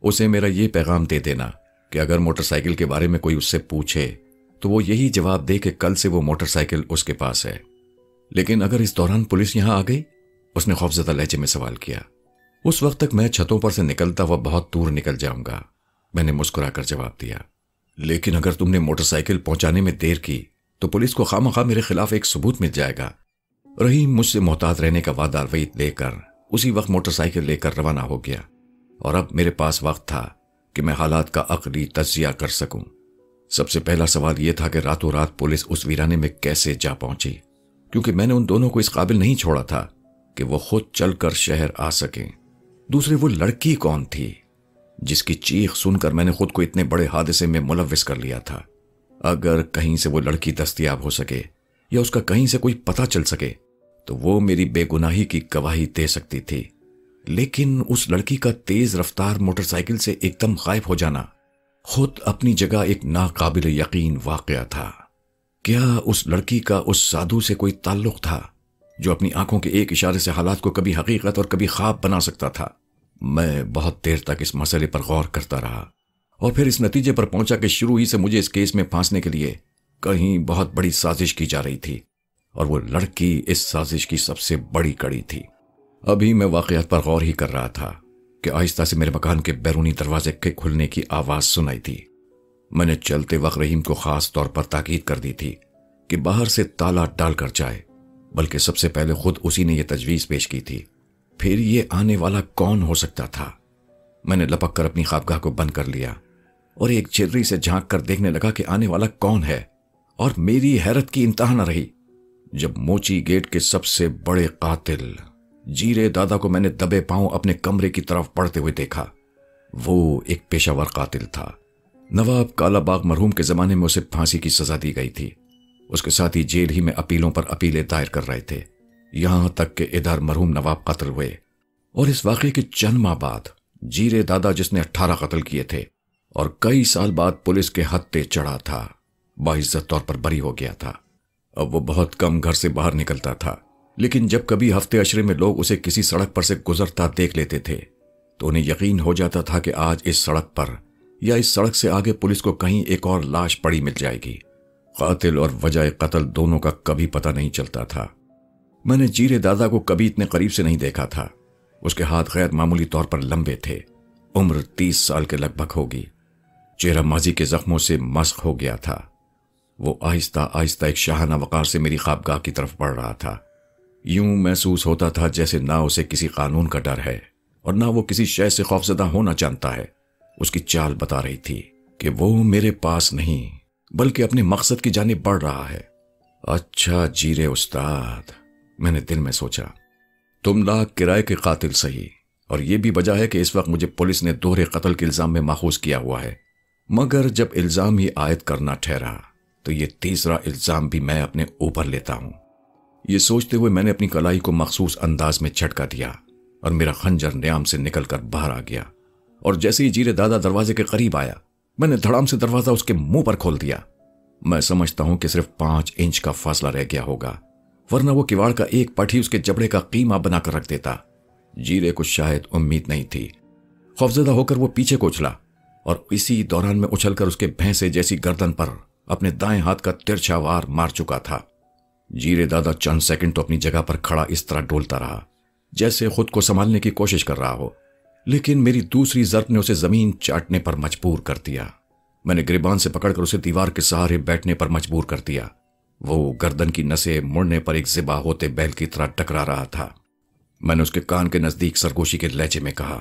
اسے میرا یہ پیغام دے دینا کہ اگر موٹر سائیکل کے بارے میں کوئی اس سے پوچھے تو وہ یہی جواب دے کہ کل سے وہ موٹر سائیکل اس کے پاس ہے۔ لیکن اگر اس دوران پولیس یہاں آ گئی؟ اس نے خوفزدہ لہجے میں سوال کیا۔ اس وقت تک میں چھتوں پر سے نکلتا ہوا بہت دور نکل جاؤں گا، میں نے مسکرا کر جواب دیا۔ لیکن اگر تم نے موٹر سائیکل پہنچانے میں دیر کی تو پولیس کو خواہ میرے خلاف ایک ثبوت مل جائے گا۔ رحیم مجھ سے محتاط رہنے کا وعدہ وعید لے کر اسی وقت موٹر سائیکل لے کر روانہ ہو گیا، اور اب میرے پاس وقت تھا کہ میں حالات کا عقلی تجزیہ کر سکوں۔ سب سے پہلا سوال یہ تھا کہ راتوں رات پولیس اس ویرانے میں کیسے جا پہنچی، کیونکہ میں نے ان دونوں کو اس قابل نہیں چھوڑا تھا کہ وہ خود چل کر شہر آ سکیں۔ دوسرے، وہ لڑکی کون تھی جس کی چیخ سن کر میں نے خود کو اتنے بڑے حادثے میں ملوث کر لیا تھا؟ اگر کہیں سے وہ لڑکی دستیاب ہو سکے یا اس کا کہیں سے کوئی پتہ چل سکے تو وہ میری بے گناہی کی گواہی دے سکتی تھی، لیکن اس لڑکی کا تیز رفتار موٹر سائیکل سے ایک دم غائب ہو جانا خود اپنی جگہ ایک ناقابل یقین واقعہ تھا۔ کیا اس لڑکی کا اس سادھو سے کوئی تعلق تھا جو اپنی آنکھوں کے ایک اشارے سے حالات کو کبھی حقیقت اور کبھی خواب بنا سکتا تھا؟ میں بہت دیر تک اس مسئلے پر غور کرتا رہا اور پھر اس نتیجے پر پہنچا کہ شروع ہی سے مجھے اس کیس میں پھانسنے کے لیے کہیں بہت بڑی سازش کی جا رہی تھی، اور وہ لڑکی اس سازش کی سب سے بڑی کڑی تھی۔ ابھی میں واقعات پر غور ہی کر رہا تھا کہ آہستہ سے میرے مکان کے بیرونی دروازے کے کھلنے کی آواز سنائی تھی۔ میں نے چلتے وقت رحیم کو خاص طور پر تاکید کر دی تھی کہ باہر سے تالا ڈال کر جائے، بلکہ سب سے پہلے خود اسی نے یہ تجویز پیش کی تھی۔ پھر یہ آنے والا کون ہو سکتا تھا؟ میں نے لپک کر اپنی خوابگاہ کو بند کر لیا اور ایک جھرری سے جھانک کر دیکھنے لگا کہ آنے والا کون ہے، اور میری حیرت کی انتہا نہ رہی جب موچی گیٹ کے سب سے بڑے قاتل جیرے دادا کو میں نے دبے پاؤں اپنے کمرے کی طرف بڑھتے ہوئے دیکھا۔ وہ ایک پیشہ ور قاتل تھا۔ نواب کالا باغ مرحوم کے زمانے میں اسے پھانسی کی سزا دی گئی تھی۔ اس کے ساتھ ہی جیل ہی میں اپیلوں پر اپیلیں دائر کر رہے تھے، یہاں تک کہ ادھر مرحوم نواب قتل ہوئے، اور اس واقعے کے چند ماہ بعد جیرے دادا، جس نے 18 قتل کیے تھے اور کئی سال بعد پولیس کے ہتھے چڑھا تھا، باعزت طور پر بری ہو گیا تھا۔ اب وہ بہت کم گھر سے باہر نکلتا تھا، لیکن جب کبھی ہفتے عشرے میں لوگ اسے کسی سڑک پر سے گزرتا دیکھ لیتے تھے تو انہیں یقین ہو جاتا تھا کہ آج اس سڑک پر یا اس سڑک سے آگے پولیس کو کہیں ایک اور لاش پڑی مل جائے گی۔ قاتل اور وجہ قتل دونوں کا کبھی پتہ نہیں چلتا تھا، میں نے جیرے دادا کو کبھی اتنے قریب سے نہیں دیکھا تھا۔ اس کے ہاتھ غیر معمولی طور پر لمبے تھے، عمر 30 سال کے لگ بھگ ہوگی، چہرہ ماضی کے زخموں سے مسخ ہو گیا تھا۔ وہ آہستہ آہستہ ایک شاہانہ وقار سے میری خوابگاہ کی طرف بڑھ رہا تھا۔ یوں محسوس ہوتا تھا جیسے نہ اسے کسی قانون کا ڈر ہے اور نہ وہ کسی شے سے خوفزدہ ہونا جانتا ہے۔ اس کی چال بتا رہی تھی کہ وہ میرے پاس نہیں بلکہ اپنے مقصد کی جانب بڑھ رہا ہے۔ اچھا جیرے استاد، میں نے دل میں سوچا، تم لاکھ کرائے کے قاتل صحیح، اور یہ بھی وجہ ہے کہ اس وقت مجھے پولیس نے دوہرے قتل کے الزام میں ماخوذ کیا ہوا ہے، مگر جب الزام ہی عائد کرنا ٹھہرا تو یہ تیسرا الزام بھی میں اپنے اوپر لیتا ہوں۔ یہ سوچتے ہوئے میں نے اپنی کلائی کو مخصوص انداز میں جھٹکا دیا اور میرا خنجر نیام سے نکل کر باہر آ گیا، اور جیسے ہی جیرے دادا دروازے کے قریب آیا میں نے دھڑام سے دروازہ اس کے منہ پر کھول دیا۔ میں سمجھتا ہوں کہ صرف 5 انچ کا فاصلہ رہ گیا ہوگا، ورنہ وہ کواڑ کا ایک پٹ ہی اس کے جبڑے کا قیمہ بنا کر رکھ دیتا۔ جیرے کو شاید امید نہیں تھی۔ خوفزدہ ہو کر وہ پیچھے کو اچھلا اور اسی دوران میں اچھل کر اس کے بھینسے جیسی گردن پر اپنے دائیں ہاتھ کا ترچھا وار مار چکا تھا۔ جیرے دادا چند سیکنڈ تو اپنی جگہ پر کھڑا اس طرح ڈولتا رہا جیسے خود کو سنبھالنے کی کوشش کر رہا ہو، لیکن میری دوسری ضرب نے اسے زمین چاٹنے پر مجبور کر دیا۔ میں نے گریبان سے پکڑ کر اسے دیوار کے سہارے بیٹھنے پر مجبور کر دیا۔ وہ گردن کی نسیں مڑنے پر ایک ذبح ہوتے بیل کی طرح ٹکرا رہا تھا۔ میں نے اس کے کان کے نزدیک سرگوشی کے لہجے میں کہا،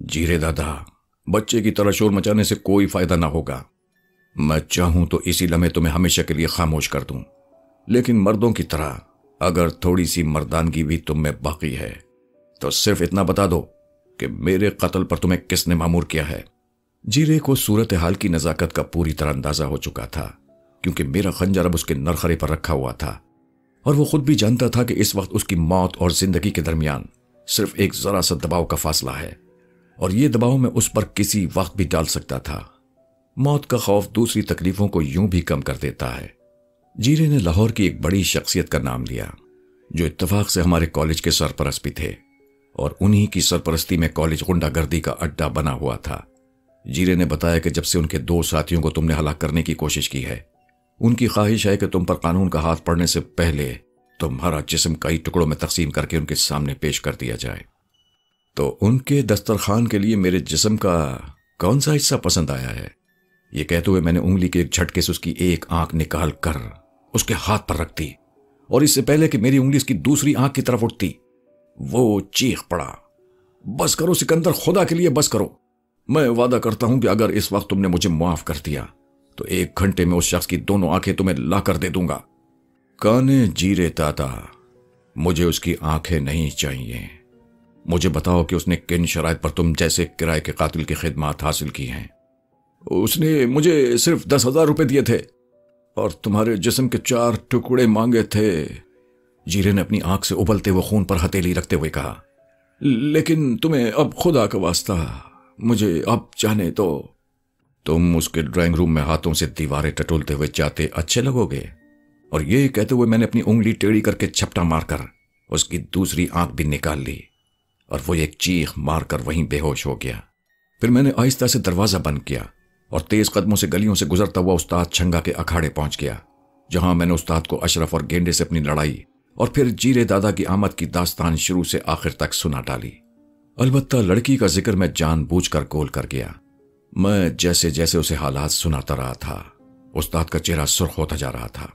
جیرے دادا، بچے کی طرح شور مچانے سے کوئی فائدہ نہ ہوگا۔ میں چاہوں تو اسی لمحے تمہیں ہمیشہ کے لیے خاموش کر دوں، لیکن مردوں کی طرح اگر تھوڑی سی مردانگی بھی تم میں باقی ہے تو صرف اتنا بتا دو کہ میرے قتل پر تمہیں کس نے مامور کیا ہے۔ جیرے کو صورتحال کی نزاکت کا پوری طرح اندازہ ہو چکا تھا، کیونکہ میرا خنجر اب اس کے نرخرے پر رکھا ہوا تھا، اور وہ خود بھی جانتا تھا کہ اس وقت اس کی موت اور زندگی کے درمیان صرف ایک ذرا سا دباؤ کا فاصلہ ہے، اور یہ دباؤ میں اس پر کسی وقت بھی ڈال سکتا تھا۔ موت کا خوف دوسری تکلیفوں کو یوں بھی کم کر دیتا ہے۔ جیرے نے لاہور کی ایک بڑی شخصیت کا نام لیا جو اتفاق سے ہمارے کالج کے سرپرست بھی تھے، اور انہی کی سرپرستی میں کالج غنڈہ گردی کا اڈا بنا ہوا تھا۔ جیرے نے بتایا کہ جب سے ان کے 2 ساتھیوں کو تم نے ہلاک کرنے کی کوشش کی ہے، ان کی خواہش ہے کہ تم پر قانون کا ہاتھ پڑنے سے پہلے تمہارا جسم کئی ٹکڑوں میں تقسیم کر کے ان کے سامنے پیش کر دیا جائے۔ تو ان کے دسترخوان کے لیے میرے جسم کا کون سا حصہ پسند آیا ہے؟ یہ کہتے ہوئے میں نے انگلی کے ایک جھٹکے سے اس کی ایک آنکھ نکال کر اس کے ہاتھ پر رکھ دی، اور اس سے پہلے کہ میری انگلی اس کی دوسری آنکھ کی طرف اٹھتی وہ چیخ پڑا، بس کرو سکندر، خدا کے لیے بس کرو۔ میں وعدہ کرتا ہوں کہ اگر اس وقت تم نے مجھے معاف کر دیا تو 1 گھنٹے میں اس شخص کی دونوں آنکھیں تمہیں لا کر دے دوں گا۔ کانے جیرے دادا، مجھے اس کی آنکھیں نہیں چاہیے۔ مجھے بتاؤ کہ اس نے کن شرائط پر تم جیسے کرائے کے قاتل کی خدمات حاصل کی ہیں؟ اس نے مجھے صرف 10,000 روپے دیے تھے اور تمہارے جسم کے 4 ٹکڑے مانگے تھے، جیرے نے اپنی آنکھ سے ابلتے ہوئے خون پر ہتھیلی رکھتے ہوئے کہا۔ لیکن تمہیں اب خدا کا واسطہ مجھے اب جانے دو۔ تم اس کے ڈرائنگ روم میں ہاتھوں سے دیواریں ٹٹولتے ہوئے جاتے اچھے لگو گے؟ اور یہ کہتے ہوئے میں نے اپنی انگلی ٹیڑھی کر کے چھپٹا مار کر اس کی دوسری آنکھ بھی نکال لی، اور وہ ایک چیخ مار کر وہیں بے ہوش ہو گیا۔ پھر میں نے آہستہ سے دروازہ بند کیا اور تیز قدموں سے گلیوں سے گزرتا ہوا استاد چھنگا کے اکھاڑے پہنچ گیا، جہاں میں نے استاد کو اشرف اور گینڈے سے اپنی لڑائی اور پھر جیرے دادا کی آمد کی داستان شروع سے آخر تک سنا ڈالی۔ البتہ لڑکی کا ذکر میں جان بوجھ کر گول کر گیا۔ میں جیسے جیسے اسے حالات سناتا رہا تھا، استاد کا چہرہ سرخ ہوتا جا رہا تھا۔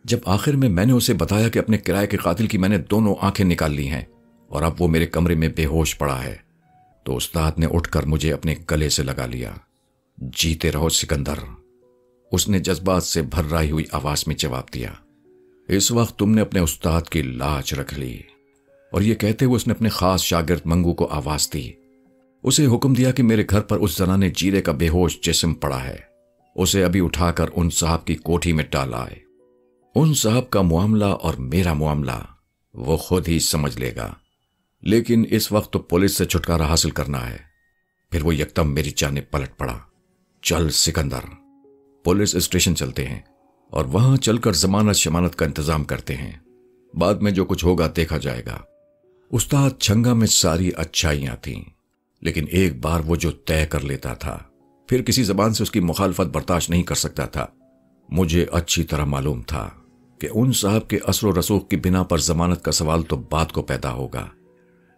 جب آخر میں نے اسے بتایا کہ اپنے کرائے کے قاتل کی میں نے دونوں آنکھیں نکال لی ہیں اور اب وہ میرے کمرے میں بے ہوش پڑا ہے، تو استاد نے اٹھ کر مجھے اپنے گلے سے لگا لیا۔ جیتے رہو سکندر، اس نے جذبات سے بھر رائی ہوئی آواز میں جواب دیا۔ اس وقت تم نے اپنے استاد کی لاج رکھ لی۔ اور یہ کہتے ہوئے اس نے اپنے خاص شاگرد منگو کو آواز دی، اسے حکم دیا کہ میرے گھر پر اس زنانے جیرے کا بے ہوش جسم پڑا ہے، اسے ابھی اٹھا کر ان صاحب کی کوٹھی میں ڈال آئے۔ ان صاحب کا معاملہ اور میرا معاملہ وہ خود ہی سمجھ لے گا، لیکن اس وقت تو پولیس سے چھٹکارا حاصل کرنا ہے۔ پھر وہ یکدم میری جانب پلٹ پڑا۔ چل سکندر، پولیس اسٹیشن چلتے ہیں اور وہاں چل کر ضمانت شمانت کا انتظام کرتے ہیں، بعد میں جو کچھ ہوگا دیکھا جائے گا۔ استاد چھنگا میں ساری اچھائیاں تھیں، لیکن ایک بار وہ جو طے کر لیتا تھا پھر کسی زبان سے اس کی مخالفت برداشت نہیں کر سکتا تھا۔ مجھے اچھی طرح معلوم تھا کہ ان صاحب کے اثر و رسوخ کی بنا پر ضمانت کا سوال تو بعد کو پیدا ہوگا۔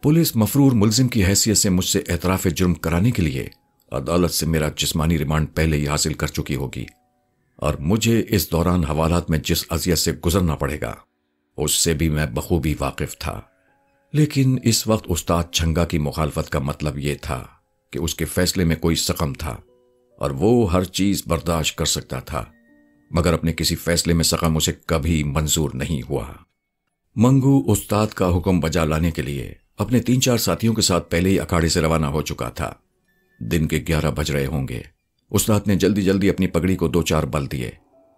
پولیس مفرور ملزم کی حیثیت سے مجھ سے اعتراف جرم کرانے کے لیے عدالت سے میرا جسمانی ریمانڈ پہلے ہی حاصل کر چکی ہوگی، اور مجھے اس دوران حوالات میں جس اذیت سے گزرنا پڑے گا اس سے بھی میں بخوبی واقف تھا۔ لیکن اس وقت استاد چھنگا کی مخالفت کا مطلب یہ تھا کہ اس کے فیصلے میں کوئی سقم تھا اور وہ ہر چیز برداشت کر سکتا تھا، مگر اپنے کسی فیصلے میں سقم اسے کبھی منظور نہیں ہوا۔ منگو استاد کا حکم بجا لانے کے لیے اپنے 3-4 ساتھیوں کے ساتھ پہلے ہی اکھاڑے سے روانہ ہو چکا تھا۔ دن کے 11 بج رہے ہوں گے۔ استاد نے جلدی جلدی اپنی پگڑی کو 2-4 بل دیے،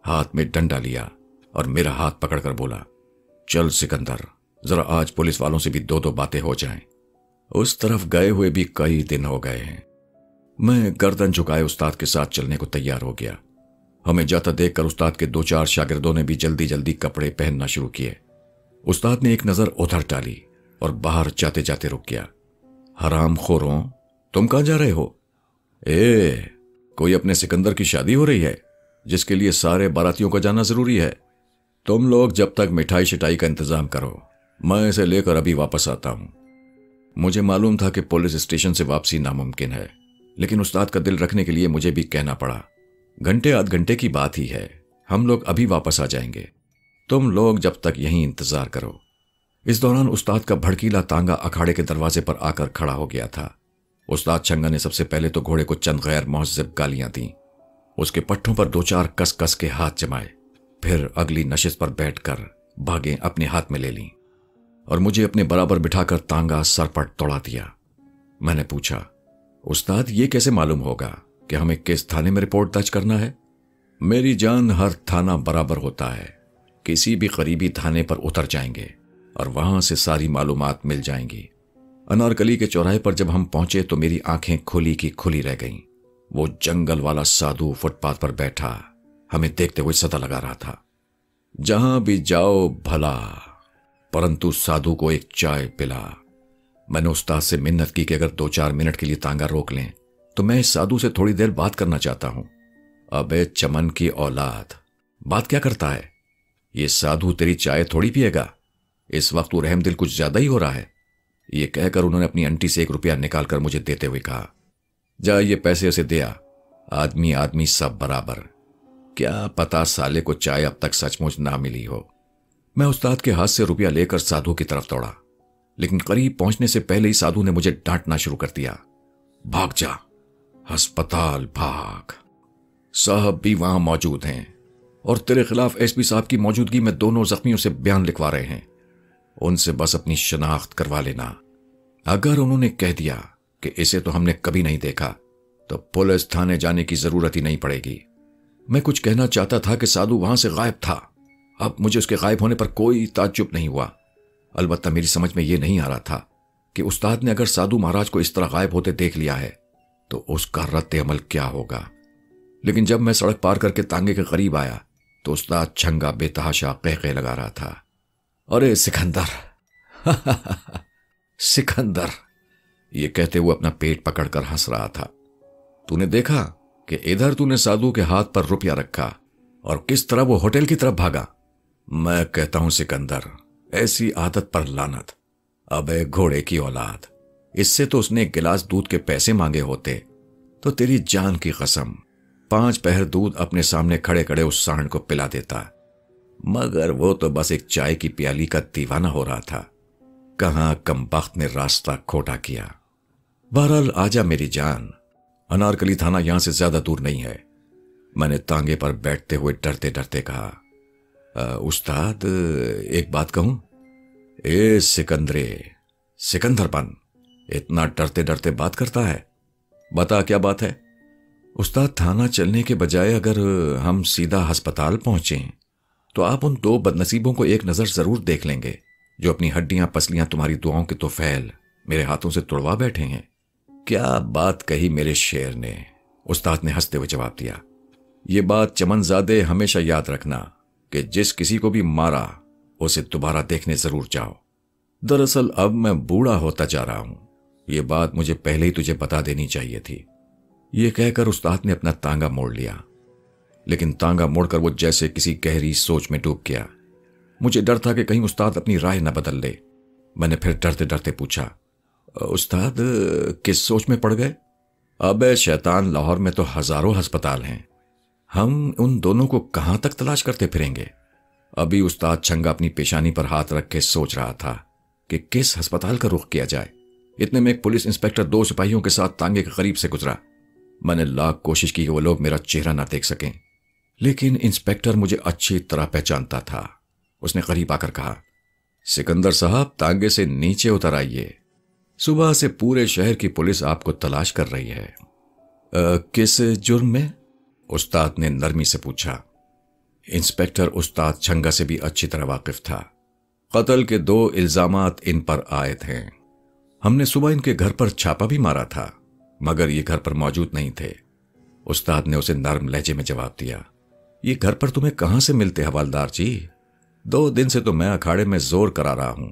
ہاتھ میں ڈنڈا لیا اور میرا ہاتھ پکڑ کر بولا، چل سکندر، ذرا آج پولیس والوں سے بھی 2 باتیں ہو جائیں۔ اس طرف گئے ہوئے بھی کئی دن ہو گئے ہیں۔ میں گردن جھکائے استاد کے ساتھ چلنے کو تیار ہو گیا۔ ہمیں جاتا دیکھ کر استاد کے 2-4 شاگردوں نے بھی جلدی جلدی کپڑے پہننا شروع کیے۔ استاد نے ایک نظر ادھر ڈالی اور باہر جاتے جاتے رک گیا۔ حرام خوروں، تم کہاں جا رہے ہو؟ کوئی اپنے سکندر کی شادی ہو رہی ہے جس کے لیے سارے باراتیوں کا جانا ضروری ہے؟ تم لوگ جب تک مٹھائی شٹائی کا انتظام کرو، میں اسے لے کر ابھی واپس آتا ہوں۔ مجھے معلوم تھا کہ پولیس اسٹیشن سے واپسی ناممکن ہے، لیکن استاد کا دل رکھنے کے لیے مجھے بھی کہنا پڑا، گھنٹے آدھ گھنٹے کی بات ہی ہے، ہم لوگ ابھی واپس آ جائیں گے، تم لوگ جب تک یہیں انتظار کرو۔ اس دوران استاد کا بھڑکیلا تانگا اکھاڑے کے دروازے پر آ کر کھڑا ہو گیا تھا۔ استاد چھنگا نے سب سے پہلے تو گھوڑے کو چند غیر مہذب گالیاں دیں، اس کے پٹھوں پر 2-4 کس کس کے ہاتھ جمائے، پھر اگلی نشست پر بیٹھ کر بھاگیں اپنے ہاتھ میں لے لیں اور مجھے اپنے برابر بٹھا کر تانگا سر پر توڑا دیا۔ میں نے پوچھا، استاد یہ کیسے معلوم ہوگا کہ ہمیں کس تھانے میں رپورٹ درج کرنا ہے؟ میری جان، ہر تھانہ برابر ہوتا ہے، کسی بھی قریبی تھانے پر اتر جائیں گے اور وہاں سے ساری معلومات مل جائیں گی۔ انارکلی کے چوراہے پر جب ہم پہنچے تو میری آنکھیں کھلی کی کھلی رہ گئیں۔ وہ جنگل والا سادھو فٹ پاتھ پر بیٹھا ہمیں دیکھتے ہوئے صدا لگا رہا تھا، جہاں بھی جاؤ بھلا، پرنتو سادھو کو ایک چائے پلا۔ میں نے استاد سے منت کی کہ اگر 2-4 منٹ کے لیے تانگا روک لیں تو میں اس سادھو سے تھوڑی دیر بات کرنا چاہتا ہوں۔ ابے چمن کی اولاد، بات کیا کرتا ہے؟ یہ سادھو تیری چائے تھوڑی پیے گا، اس وقت وہ رحم دل کچھ زیادہ ہی ہو رہا ہے۔ یہ کہہ کر انہوں نے اپنی انٹی سے 1 روپیہ نکال کر مجھے دیتے ہوئے کہا، جا یہ پیسے اسے دیا، آدمی سب برابر، کیا پتا سالے کو چائے اب تک سچ مچ نہ ملی ہو۔ میں استاد کے ہاتھ سے روپیہ لے کر سادھو کی طرف دوڑا، لیکن قریب پہنچنے سے پہلے ہی سادھو نے مجھے ڈانٹنا شروع کر دیا، بھاگ جا، ہسپتال بھاگ، صاحب بھی وہاں موجود ہیں اور تیرے خلاف ایس پی صاحب کی موجودگی میں دونوں زخمیوں سے بیان لکھوا رہے ہیں، ان سے بس اپنی شناخت کروا لینا۔ اگر انہوں نے کہہ دیا کہ اسے تو ہم نے کبھی نہیں دیکھا تو پولیس تھانے جانے کی ضرورت ہی نہیں پڑے گی۔ میں کچھ کہنا چاہتا تھا کہ سادھو وہاں سے غائب تھا۔ اب مجھے اس کے غائب ہونے پر کوئی تعجب نہیں ہوا، البتہ میری سمجھ میں یہ نہیں آ رہا تھا کہ استاد نے اگر سادھو مہاراج کو اس طرح غائب ہوتے دیکھ لیا ہے تو اس کا رد عمل کیا ہوگا۔ لیکن جب میں سڑک پار کر کے تانگے کے قریب آیا تو استاد چھنگا بے تحاشا قہقہے لگا رہا تھا، ارے سکندر سکندر، یہ کہتے ہوئے اپنا پیٹ پکڑ کر ہنس رہا تھا۔ تو نے دیکھا کہ ادھر تو نے سادھو کے ہاتھ پر روپیہ رکھا اور کس طرح وہ ہوٹل کی طرف بھاگا۔ میں کہتا ہوں سکندر، ایسی عادت پر لعنت، ابے گھوڑے کی اولاد، اس سے تو اس نے 1 گلاس دودھ کے پیسے مانگے ہوتے تو تیری جان کی قسم 5 پہر دودھ اپنے سامنے کھڑے کھڑے اس سانڈ کو پلا دیتا، مگر وہ تو بس ایک چائے کی پیالی کا دیوانہ ہو رہا تھا۔ کہاں کمبخت نے راستہ کھوٹا کیا۔ بہرحال آجا میری جان، انارکلی تھانہ یہاں سے زیادہ دور نہیں ہے۔ میں نے تانگے پر بیٹھتے ہوئے ڈرتے ڈرتے کہا، استاد ایک بات کہوں؟ اے سکندرے، سکندر پن اتنا ڈرتے ڈرتے بات کرتا ہے، بتا کیا بات ہے؟ استاد، تھانہ چلنے کے بجائے اگر ہم سیدھا ہسپتال پہنچیں تو آپ ان 2 بدنصیبوں کو ایک نظر ضرور دیکھ لیں گے جو اپنی ہڈیاں پسلیاں تمہاری دعاؤں کے توفیل میرے ہاتھوں سے توڑوا بیٹھے ہیں۔ کیا بات کہی میرے شیر نے، استاد نے ہنستے ہوئے جواب دیا۔ یہ بات چمن زادے ہمیشہ یاد رکھنا کہ جس کسی کو بھی مارا اسے دوبارہ دیکھنے ضرور جاؤ۔ دراصل اب میں بوڑھا ہوتا جا رہا ہوں، یہ بات مجھے پہلے ہی تجھے بتا دینی چاہیے تھی۔ یہ کہہ کر استاد نے اپنا تانگا موڑ لیا، لیکن تانگا موڑ کر وہ جیسے کسی گہری سوچ میں ڈوب گیا۔ مجھے ڈر تھا کہ کہیں استاد اپنی رائے نہ بدل لے۔ میں نے پھر ڈرتے ڈرتے پوچھا، استاد کس سوچ میں پڑ گئے؟ ابے شیطان، لاہور میں تو ہزاروں ہسپتال ہیں، ہم ان دونوں کو کہاں تک تلاش کرتے پھریں گے؟ ابھی استاد چھنگا اپنی پیشانی پر ہاتھ رکھ کے سوچ رہا تھا کہ کس ہسپتال کا رخ کیا جائے۔ اتنے میں ایک پولیس انسپکٹر 2 سپاہیوں کے ساتھ تانگے کے قریب سے گزرا۔ میں نے لاکھ کوشش کی کہ وہ لوگ میرا چہرہ نہ دیکھ سکیں، لیکن انسپکٹر مجھے اچھی طرح پہچانتا تھا۔ اس نے قریب آ کر کہا، سکندر صاحب، تانگے سے نیچے اتر آئیے، صبح سے پورے شہر کی پولیس آپ کو تلاش کر رہی ہے۔ کس جرم میں؟ استاد نے نرمی سے پوچھا۔ انسپکٹر استاد چھنگا سے بھی اچھی طرح واقف تھا۔ قتل کے 2 الزامات ان پر عائد ہیں۔ ہم نے صبح ان کے گھر پر چھاپا بھی مارا تھا، مگر یہ گھر پر موجود نہیں تھے۔ استاد نے اسے نرم لہجے میں جواب دیا، یہ گھر پر تمہیں کہاں سے ملتے حوالدار جی؟ 2 دن سے تو میں اکھاڑے میں زور کرا رہا ہوں،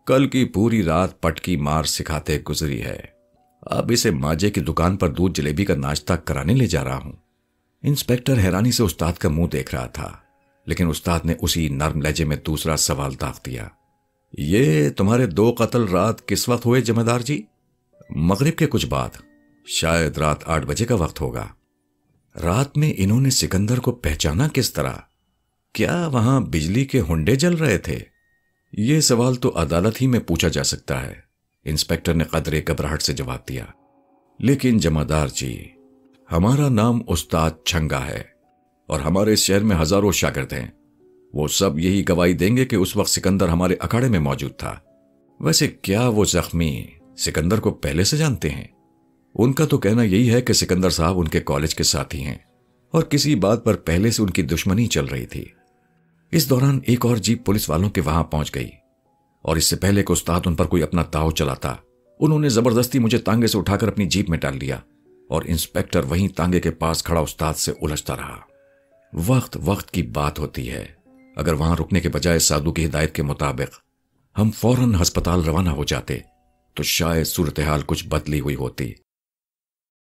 کل کی پوری رات پٹکی مار سکھاتے گزری ہے، اب اسے ماجے کی دکان پر دودھ جلیبی کا ناشتہ کرانے لے جا رہا ہوں۔ انسپکٹر حیرانی سے استاد کا منہ دیکھ رہا تھا، لیکن استاد نے اسی نرم لہجے میں دوسرا سوال داغ دیا، یہ تمہارے 2 قتل رات کس وقت ہوئے جمعدار جی؟ مغرب کے کچھ بعد، شاید رات 8 بجے کا وقت ہوگا۔ رات میں انہوں نے سکندر کو پہچانا کس طرح؟ کیا وہاں بجلی کے ہنڈے جل رہے تھے؟ یہ سوال تو عدالت ہی میں پوچھا جا سکتا ہے، انسپکٹر نے قدرے گھبراہٹ سے جواب دیا۔ لیکن جمعدار جی، ہمارا نام استاد چھنگا ہے اور ہمارے اس شہر میں ہزاروں شاگرد ہیں، وہ سب یہی گواہی دیں گے کہ اس وقت سکندر ہمارے اکھاڑے میں موجود تھا۔ ویسے کیا وہ زخمی سکندر کو پہلے سے جانتے ہیں؟ ان کا تو کہنا یہی ہے کہ سکندر صاحب ان کے کالج کے ساتھی ہیں اور کسی بات پر پہلے سے ان کی دشمنی چل رہی تھی۔ اس دوران ایک اور جیپ پولیس والوں کے وہاں پہنچ گئی، اور اس سے پہلے کہ استاد ان پر کوئی اپنا تاؤ چلاتا، انہوں نے زبردستی مجھے تانگے سے اٹھا کر اپنی جیپ میں ڈال لیا، اور انسپکٹر وہیں تانگے کے پاس کھڑا استاد سے الجھتا رہا۔ وقت وقت کی بات ہوتی ہے، اگر وہاں رکنے کے بجائے سادھو کی ہدایت کے مطابق ہم فوراً ہسپتال روانہ ہو جاتے تو شاید صورتحال کچھ بدلی ہوئی ہوتی۔